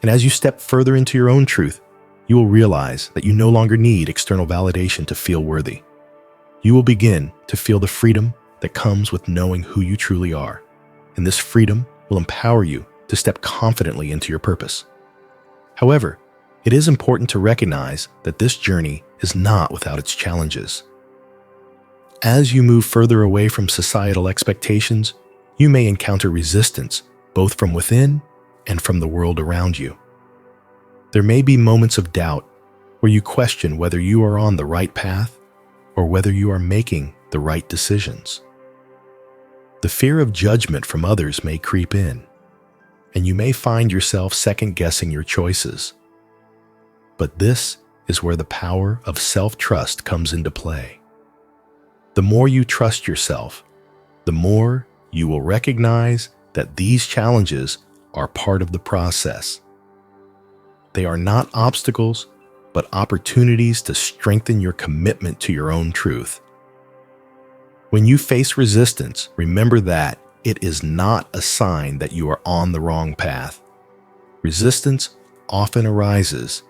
[SPEAKER 1] And as you step further into your own truth, you will realize that you no longer need external validation to feel worthy. You will begin to feel the freedom that comes with knowing who you truly are, and this freedom will empower you to step confidently into your purpose. However, it is important to recognize that this journey is not without its challenges. As you move further away from societal expectations, you may encounter resistance both from within and from the world around you. There may be moments of doubt where you question whether you are on the right path or whether you are making the right decisions. The fear of judgment from others may creep in, and you may find yourself second-guessing your choices. But this is where the power of self-trust comes into play. The more you trust yourself, the more you will recognize that these challenges are part of the process. They are not obstacles, but opportunities to strengthen your commitment to your own truth. When you face resistance, remember that it is not a sign that you are on the wrong path. Resistance often arises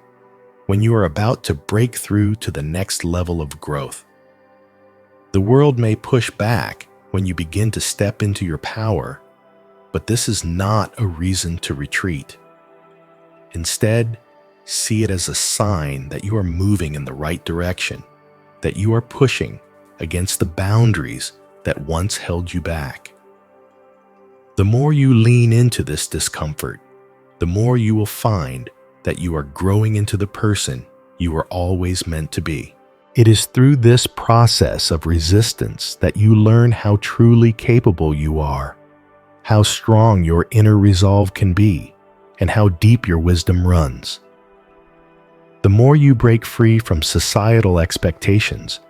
[SPEAKER 1] when you are about to break through to the next level of growth. The world may push back when you begin to step into your power, but this is not a reason to retreat. Instead, see it as a sign that you are moving in the right direction, that you are pushing against the boundaries that once held you back. The more you lean into this discomfort, the more you will find that you are growing into the person you were always meant to be. It is through this process of resistance that you learn how truly capable you are, how strong your inner resolve can be, and how deep your wisdom runs. The more you break free from societal expectations,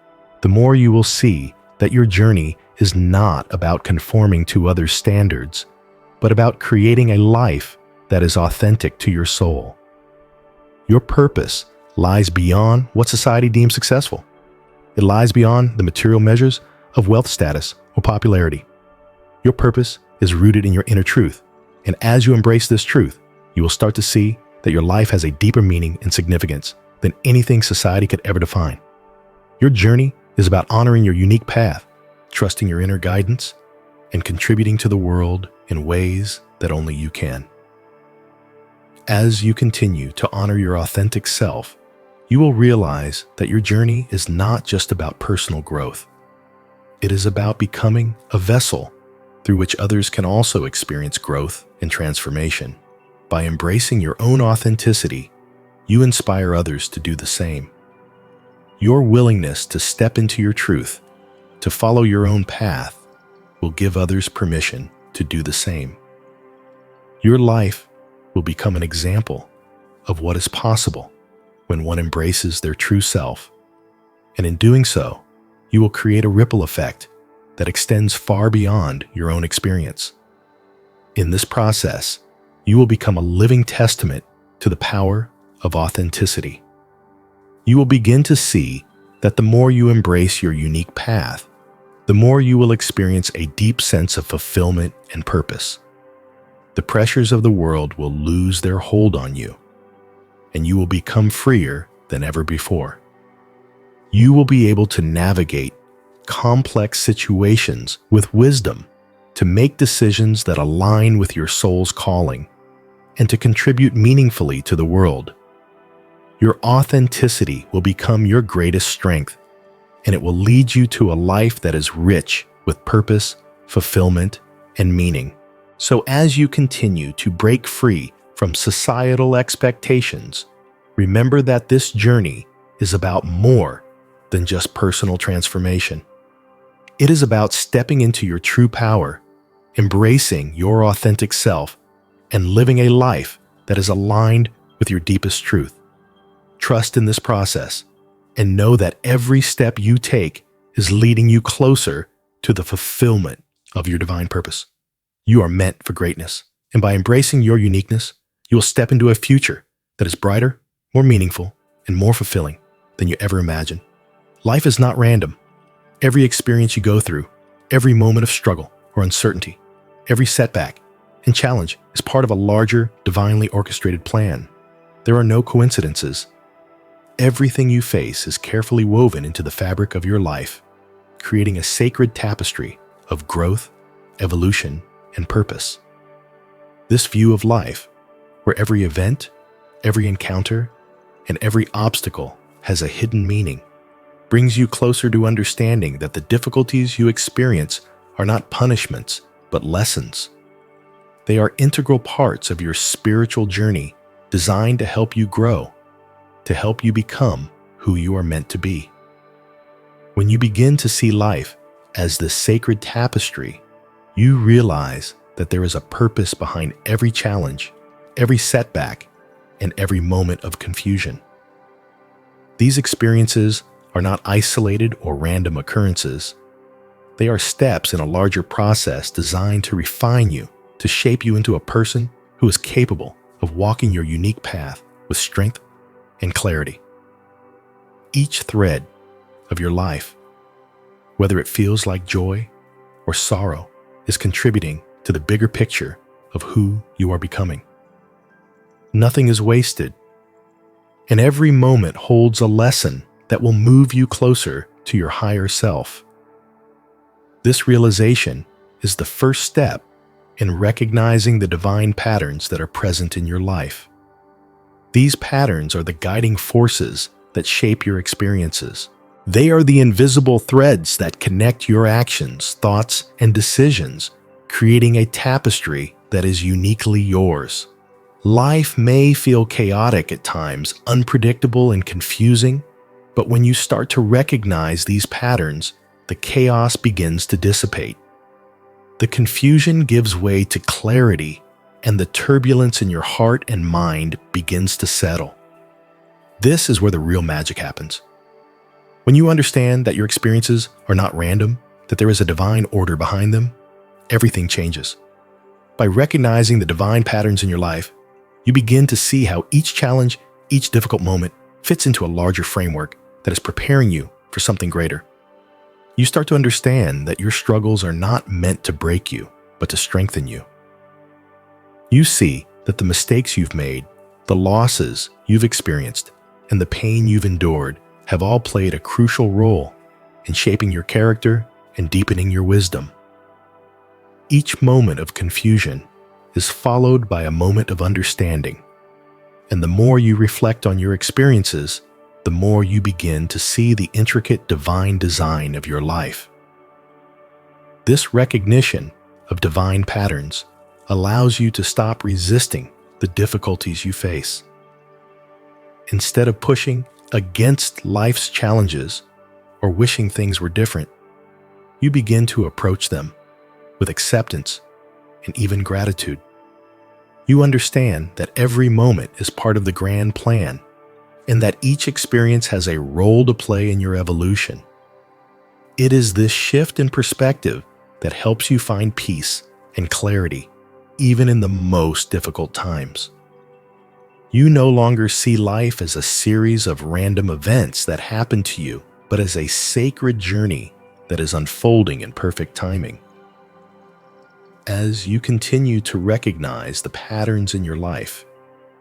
[SPEAKER 1] the more you will see that your journey is not about conforming to others' standards, but about creating a life that is authentic to your soul. Your purpose lies beyond what society deems successful. It lies beyond the material measures of wealth status or popularity. Your purpose is rooted in your inner truth, and as you embrace this truth, you will start to see that your life has a deeper meaning and significance than anything society could ever define. Your journey is about honoring your unique path, trusting your inner guidance, and contributing to the world in ways that only you can. As you continue to honor your authentic self, you will realize that your journey is not just about personal growth. It is about becoming a vessel through which others can also experience growth and transformation. By embracing your own authenticity, you inspire others to do the same. Your willingness to step into your truth, to follow your own path, will give others permission to do the same. Your life will become an example of what is possible when one embraces their true self, and in doing so, you will create a ripple effect that extends far beyond your own experience. In this process, you will become a living testament to the power of authenticity. You will begin to see that the more you embrace your unique path, the more you will experience a deep sense of fulfillment and purpose. The pressures of the world will lose their hold on you, and you will become freer than ever before. You will be able to navigate complex situations with wisdom, to make decisions that align with your soul's calling, and to contribute meaningfully to the world. Your authenticity will become your greatest strength, and it will lead you to a life that is rich with purpose, fulfillment, and meaning. So as you continue to break free from societal expectations, remember that this journey is about more than just personal transformation. It is about stepping into your true power, embracing your authentic self, and living a life that is aligned with your deepest truth. Trust in this process, and know that every step you take is leading you closer to the fulfillment of your divine purpose. You are meant for greatness, and by embracing your uniqueness, you will step into a future that is brighter, more meaningful, and more fulfilling than you ever imagined. Life is not random. Every experience you go through, every moment of struggle or uncertainty, every setback and challenge is part of a larger, divinely orchestrated plan. There are no coincidences. Everything you face is carefully woven into the fabric of your life, creating a sacred tapestry of growth, evolution, and purpose. This view of life, where every event, every encounter, and every obstacle has a hidden meaning, brings you closer to understanding that the difficulties you experience are not punishments, but lessons. They are integral parts of your spiritual journey designed to help you grow, to help you become who you are meant to be. When you begin to see life as this sacred tapestry, you realize that there is a purpose behind every challenge, every setback, and every moment of confusion. These experiences are not isolated or random occurrences. They are steps in a larger process designed to refine you, to shape you into a person who is capable of walking your unique path with strength and clarity. Each thread of your life, whether it feels like joy or sorrow, is contributing to the bigger picture of who you are becoming. Nothing is wasted, and every moment holds a lesson that will move you closer to your higher self. This realization is the first step in recognizing the divine patterns that are present in your life. These patterns are the guiding forces that shape your experiences. They are the invisible threads that connect your actions, thoughts, and decisions, creating a tapestry that is uniquely yours. Life may feel chaotic at times, unpredictable and confusing, but when you start to recognize these patterns, the chaos begins to dissipate. The confusion gives way to clarity, and the turbulence in your heart and mind begins to settle. This is where the real magic happens. When you understand that your experiences are not random, that there is a divine order behind them, everything changes. By recognizing the divine patterns in your life, you begin to see how each challenge, each difficult moment fits into a larger framework that is preparing you for something greater. You start to understand that your struggles are not meant to break you, but to strengthen you. You see that the mistakes you've made, the losses you've experienced, and the pain you've endured have all played a crucial role in shaping your character and deepening your wisdom. Each moment of confusion is followed by a moment of understanding, and the more you reflect on your experiences, the more you begin to see the intricate divine design of your life. This recognition of divine patterns allows you to stop resisting the difficulties you face. Instead of pushing against life's challenges or wishing things were different, you begin to approach them with acceptance and even gratitude. You understand that every moment is part of the grand plan, and that each experience has a role to play in your evolution. It is this shift in perspective that helps you find peace and clarity, even in the most difficult times. You no longer see life as a series of random events that happen to you, but as a sacred journey that is unfolding in perfect timing. As you continue to recognize the patterns in your life,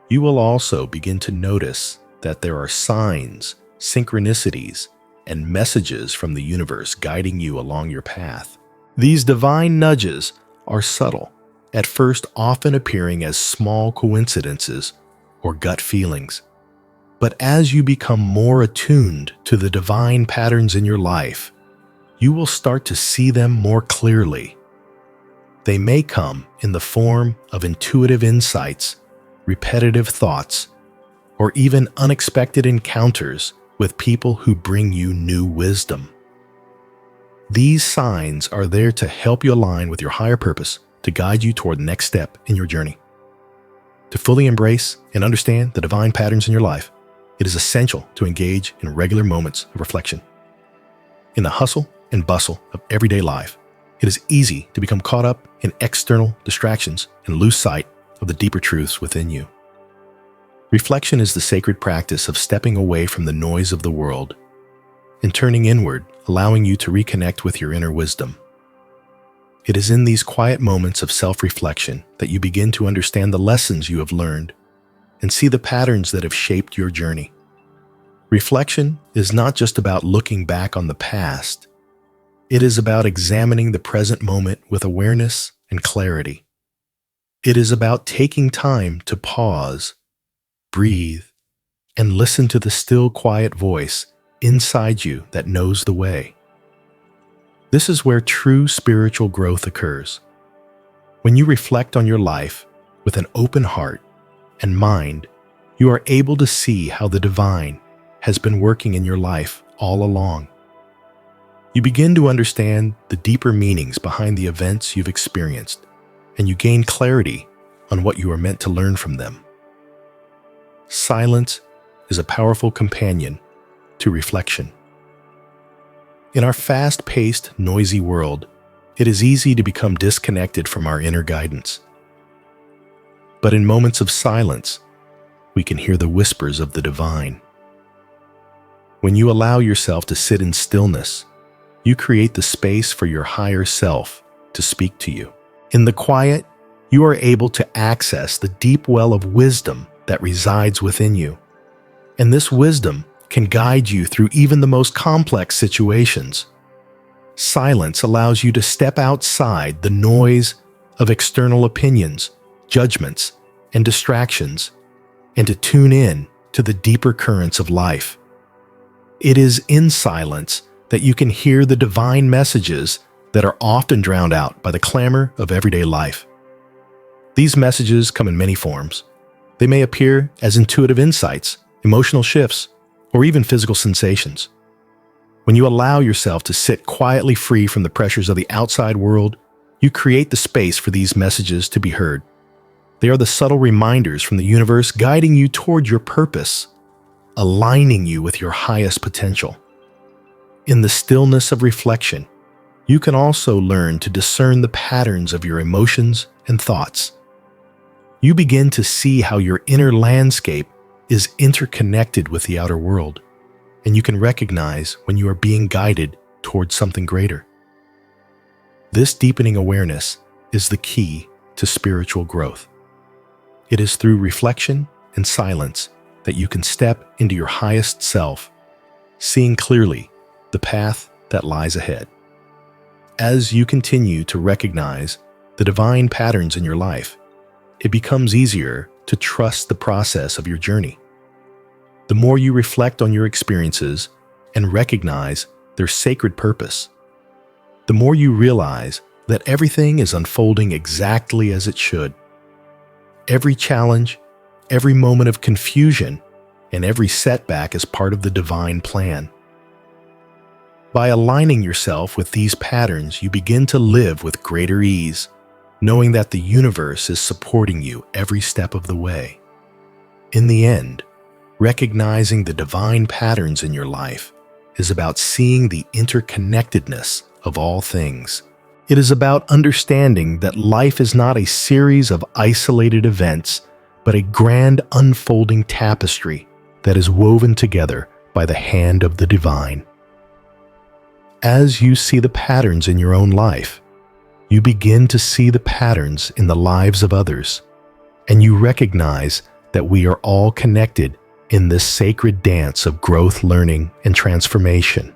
[SPEAKER 1] you will also begin to notice that there are signs, synchronicities, and messages from the universe guiding you along your path. These divine nudges are subtle, at first often appearing as small coincidences or gut feelings. But as you become more attuned to the divine patterns in your life, you will start to see them more clearly. They may come in the form of intuitive insights, repetitive thoughts, or even unexpected encounters with people who bring you new wisdom. These signs are there to help you align with your higher purpose, to guide you toward the next step in your journey. To fully embrace and understand the divine patterns in your life, it is essential to engage in regular moments of reflection. In the hustle and bustle of everyday life, it is easy to become caught up in external distractions and lose sight of the deeper truths within you. Reflection is the sacred practice of stepping away from the noise of the world and turning inward, allowing you to reconnect with your inner wisdom. It is in these quiet moments of self-reflection that you begin to understand the lessons you have learned and see the patterns that have shaped your journey. Reflection is not just about looking back on the past. It is about examining the present moment with awareness and clarity. It is about taking time to pause, breathe, and listen to the still, quiet voice inside you that knows the way. This is where true spiritual growth occurs. When you reflect on your life with an open heart and mind, you are able to see how the divine has been working in your life all along. You begin to understand the deeper meanings behind the events you've experienced, and you gain clarity on what you are meant to learn from them. Silence is a powerful companion to reflection. In our fast-paced, noisy world, it is easy to become disconnected from our inner guidance. But in moments of silence, we can hear the whispers of the divine. When you allow yourself to sit in stillness, you create the space for your higher self to speak to you. In the quiet, you are able to access the deep well of wisdom that resides within you. And this wisdom can guide you through even the most complex situations. Silence allows you to step outside the noise of external opinions, judgments, and distractions, and to tune in to the deeper currents of life. It is in silence that you can hear the divine messages that are often drowned out by the clamor of everyday life. These messages come in many forms. They may appear as intuitive insights, emotional shifts, or even physical sensations. When you allow yourself to sit quietly free from the pressures of the outside world, you create the space for these messages to be heard. They are the subtle reminders from the universe guiding you toward your purpose, aligning you with your highest potential. In the stillness of reflection, you can also learn to discern the patterns of your emotions and thoughts. You begin to see how your inner landscape is interconnected with the outer world, and you can recognize when you are being guided towards something greater. This deepening awareness is the key to spiritual growth. It is through reflection and silence that you can step into your highest self, seeing clearly the path that lies ahead. As you continue to recognize the divine patterns in your life, it becomes easier to trust the process of your journey. The more you reflect on your experiences and recognize their sacred purpose, the more you realize that everything is unfolding exactly as it should. Every challenge, every moment of confusion, and every setback is part of the divine plan. By aligning yourself with these patterns, you begin to live with greater ease, knowing that the universe is supporting you every step of the way. In the end, recognizing the divine patterns in your life is about seeing the interconnectedness of all things. It is about understanding that life is not a series of isolated events, but a grand unfolding tapestry that is woven together by the hand of the divine. As you see the patterns in your own life, you begin to see the patterns in the lives of others, and you recognize that we are all connected in this sacred dance of growth, learning, and transformation.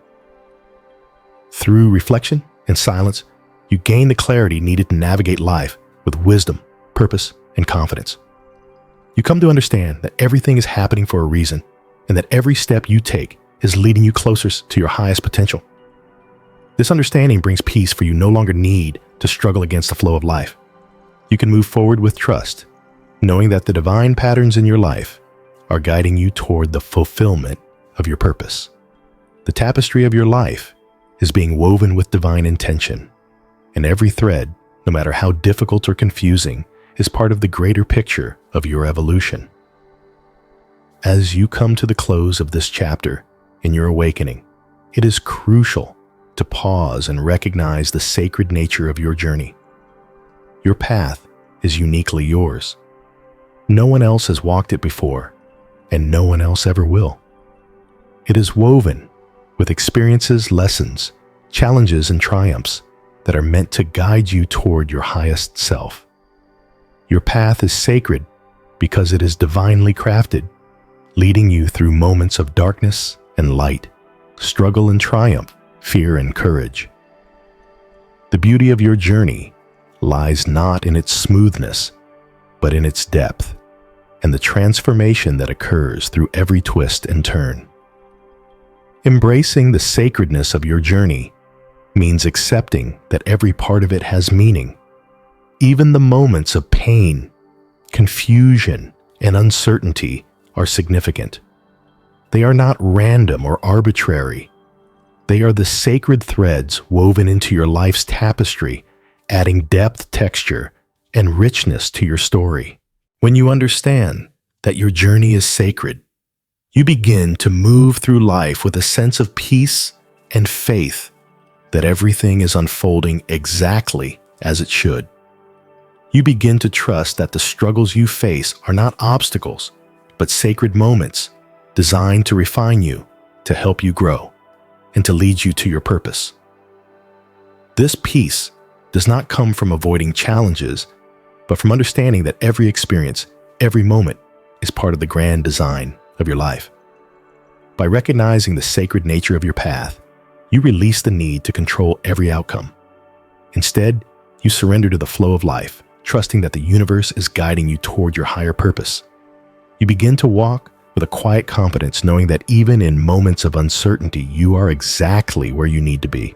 [SPEAKER 1] Through reflection and silence, you gain the clarity needed to navigate life with wisdom, purpose, and confidence. You come to understand that everything is happening for a reason, and that every step you take is leading you closer to your highest potential. This understanding brings peace, for you no longer need to struggle against the flow of life. You can move forward with trust, knowing that the divine patterns in your life are guiding you toward the fulfillment of your purpose. The tapestry of your life is being woven with divine intention, and every thread, no matter how difficult or confusing, is part of the greater picture of your evolution. As you come to the close of this chapter in your awakening, it is crucial to pause and recognize the sacred nature of your journey. Your path is uniquely yours. No one else has walked it before, and no one else ever will. It is woven with experiences, lessons, challenges, and triumphs that are meant to guide you toward your highest self. Your path is sacred because it is divinely crafted, leading you through moments of darkness and light, struggle and triumph, fear and courage. The beauty of your journey lies not in its smoothness, but in its depth and the transformation that occurs through every twist and turn. Embracing the sacredness of your journey means accepting that every part of it has meaning. Even the moments of pain, confusion, and uncertainty are significant. They are not random or arbitrary. They are the sacred threads woven into your life's tapestry, adding depth, texture, and richness to your story. When you understand that your journey is sacred, you begin to move through life with a sense of peace and faith that everything is unfolding exactly as it should. You begin to trust that the struggles you face are not obstacles, but sacred moments designed to refine you, to help you grow, and to lead you to your purpose. This peace does not come from avoiding challenges, but from understanding that every experience, every moment, is part of the grand design of your life. By recognizing the sacred nature of your path, you release the need to control every outcome. Instead, you surrender to the flow of life, trusting that the universe is guiding you toward your higher purpose. You begin to walk with a quiet confidence, knowing that even in moments of uncertainty, you are exactly where you need to be.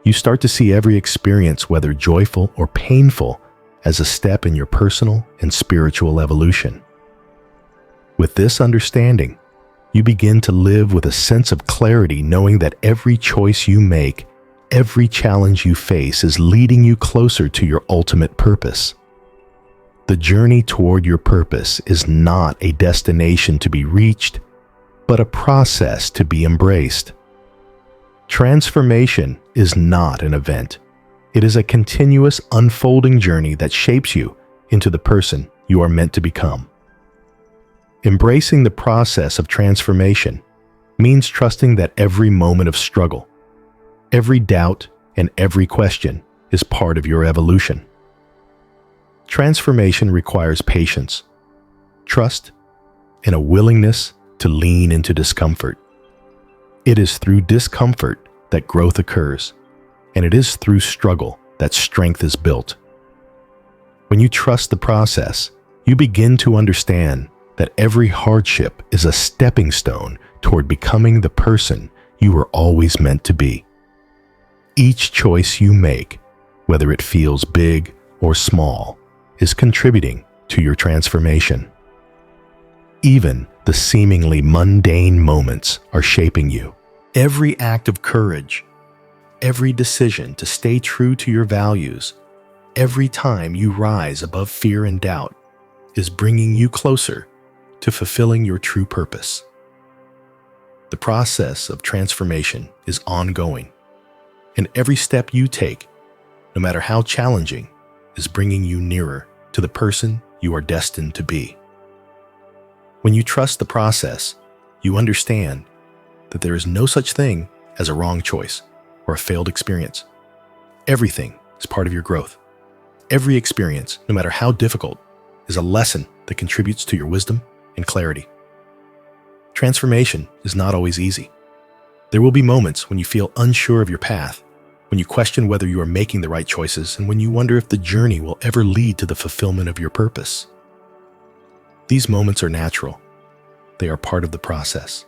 [SPEAKER 1] You start to see every experience, whether joyful or painful, as a step in your personal and spiritual evolution. With this understanding, you begin to live with a sense of clarity, knowing that every choice you make, every challenge you face is leading you closer to your ultimate purpose. The journey toward your purpose is not a destination to be reached, but a process to be embraced. Transformation is not an event. It is a continuous unfolding journey that shapes you into the person you are meant to become. Embracing the process of transformation means trusting that every moment of struggle, every doubt, and every question is part of your evolution. Transformation requires patience, trust, and a willingness to lean into discomfort. It is through discomfort that growth occurs, and it is through struggle that strength is built. When you trust the process, you begin to understand that every hardship is a stepping stone toward becoming the person you were always meant to be. Each choice you make, whether it feels big or small, is contributing to your transformation. Even the seemingly mundane moments are shaping you. Every act of courage, every decision to stay true to your values, every time you rise above fear and doubt, is bringing you closer to fulfilling your true purpose. The process of transformation is ongoing, and every step you take, no matter how challenging, is bringing you nearer to the person you are destined to be. When you trust the process, you understand that there is no such thing as a wrong choice or a failed experience. Everything is part of your growth. Every experience, no matter how difficult, is a lesson that contributes to your wisdom and clarity. Transformation is not always easy. There will be moments when you feel unsure of your path, when you question whether you are making the right choices, and when you wonder if the journey will ever lead to the fulfillment of your purpose. These moments are natural. They are part of the process.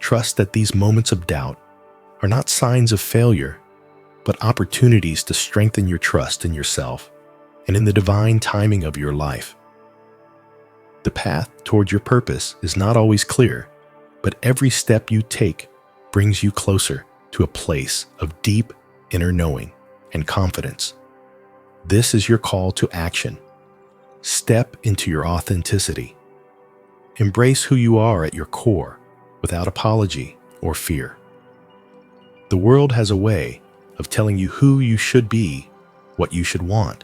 [SPEAKER 1] Trust that these moments of doubt are not signs of failure, but opportunities to strengthen your trust in yourself and in the divine timing of your life. The path toward your purpose is not always clear, but every step you take brings you closer to a place of deep inner knowing and confidence. This is your call to action. Step into your authenticity. Embrace who you are at your core without apology or fear. The world has a way of telling you who you should be, what you should want,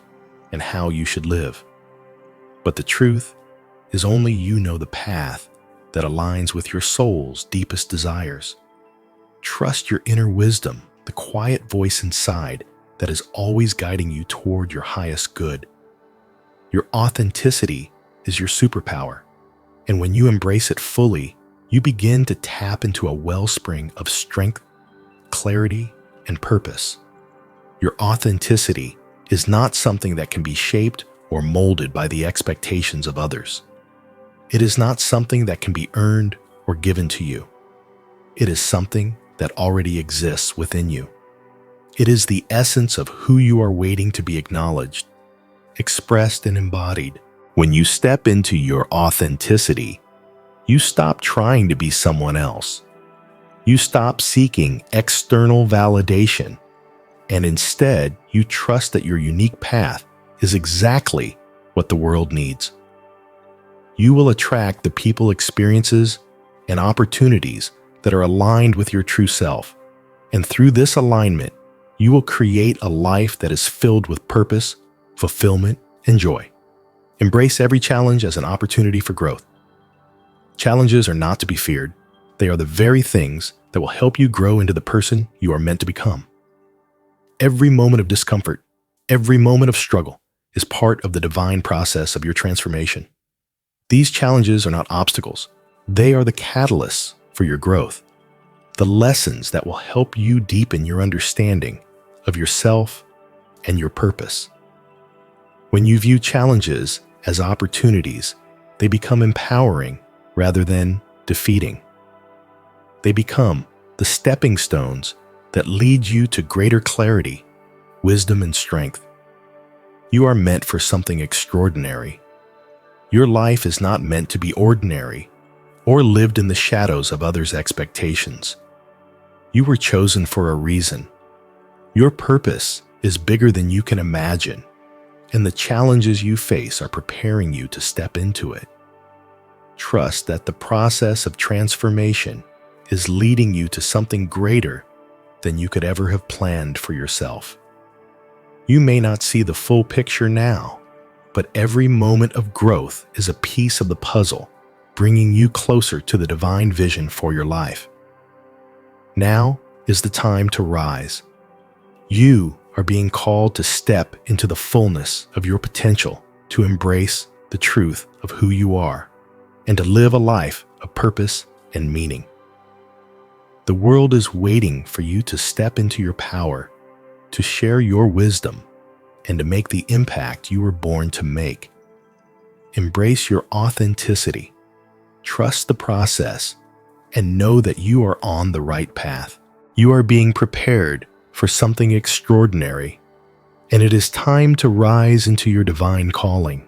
[SPEAKER 1] and how you should live. But the truth is only you know the path that aligns with your soul's deepest desires. Trust your inner wisdom, the quiet voice inside that is always guiding you toward your highest good. Your authenticity is your superpower, and when you embrace it fully, you begin to tap into a wellspring of strength, clarity, and purpose. Your authenticity is not something that can be shaped or molded by the expectations of others. It is not something that can be earned or given to you. It is something that already exists within you. It is the essence of who you are waiting to be acknowledged, expressed, and embodied. When you step into your authenticity, you stop trying to be someone else. You stop seeking external validation, and instead, you trust that your unique path is exactly what the world needs. You will attract the people, experiences, and opportunities that are aligned with your true self. And through this alignment, you will create a life that is filled with purpose, fulfillment, and joy. Embrace every challenge as an opportunity for growth. Challenges are not to be feared. They are the very things that will help you grow into the person you are meant to become. Every moment of discomfort, every moment of struggle is part of the divine process of your transformation. These challenges are not obstacles. They are the catalysts for your growth, the lessons that will help you deepen your understanding of yourself and your purpose. When you view challenges as opportunities, they become empowering rather than defeating. They become the stepping stones that lead you to greater clarity, wisdom, and strength. You are meant for something extraordinary. Your life is not meant to be ordinary or lived in the shadows of others' expectations. You were chosen for a reason. Your purpose is bigger than you can imagine, and the challenges you face are preparing you to step into it. Trust that the process of transformation is leading you to something greater than you could ever have planned for yourself. You may not see the full picture now, but every moment of growth is a piece of the puzzle, bringing you closer to the divine vision for your life. Now is the time to rise. You are being called to step into the fullness of your potential, to embrace the truth of who you are, and to live a life of purpose and meaning. The world is waiting for you to step into your power, to share your wisdom, and to make the impact you were born to make. Embrace your authenticity, trust the process, and know that you are on the right path. You are being prepared for something extraordinary, and it is time to rise into your divine calling.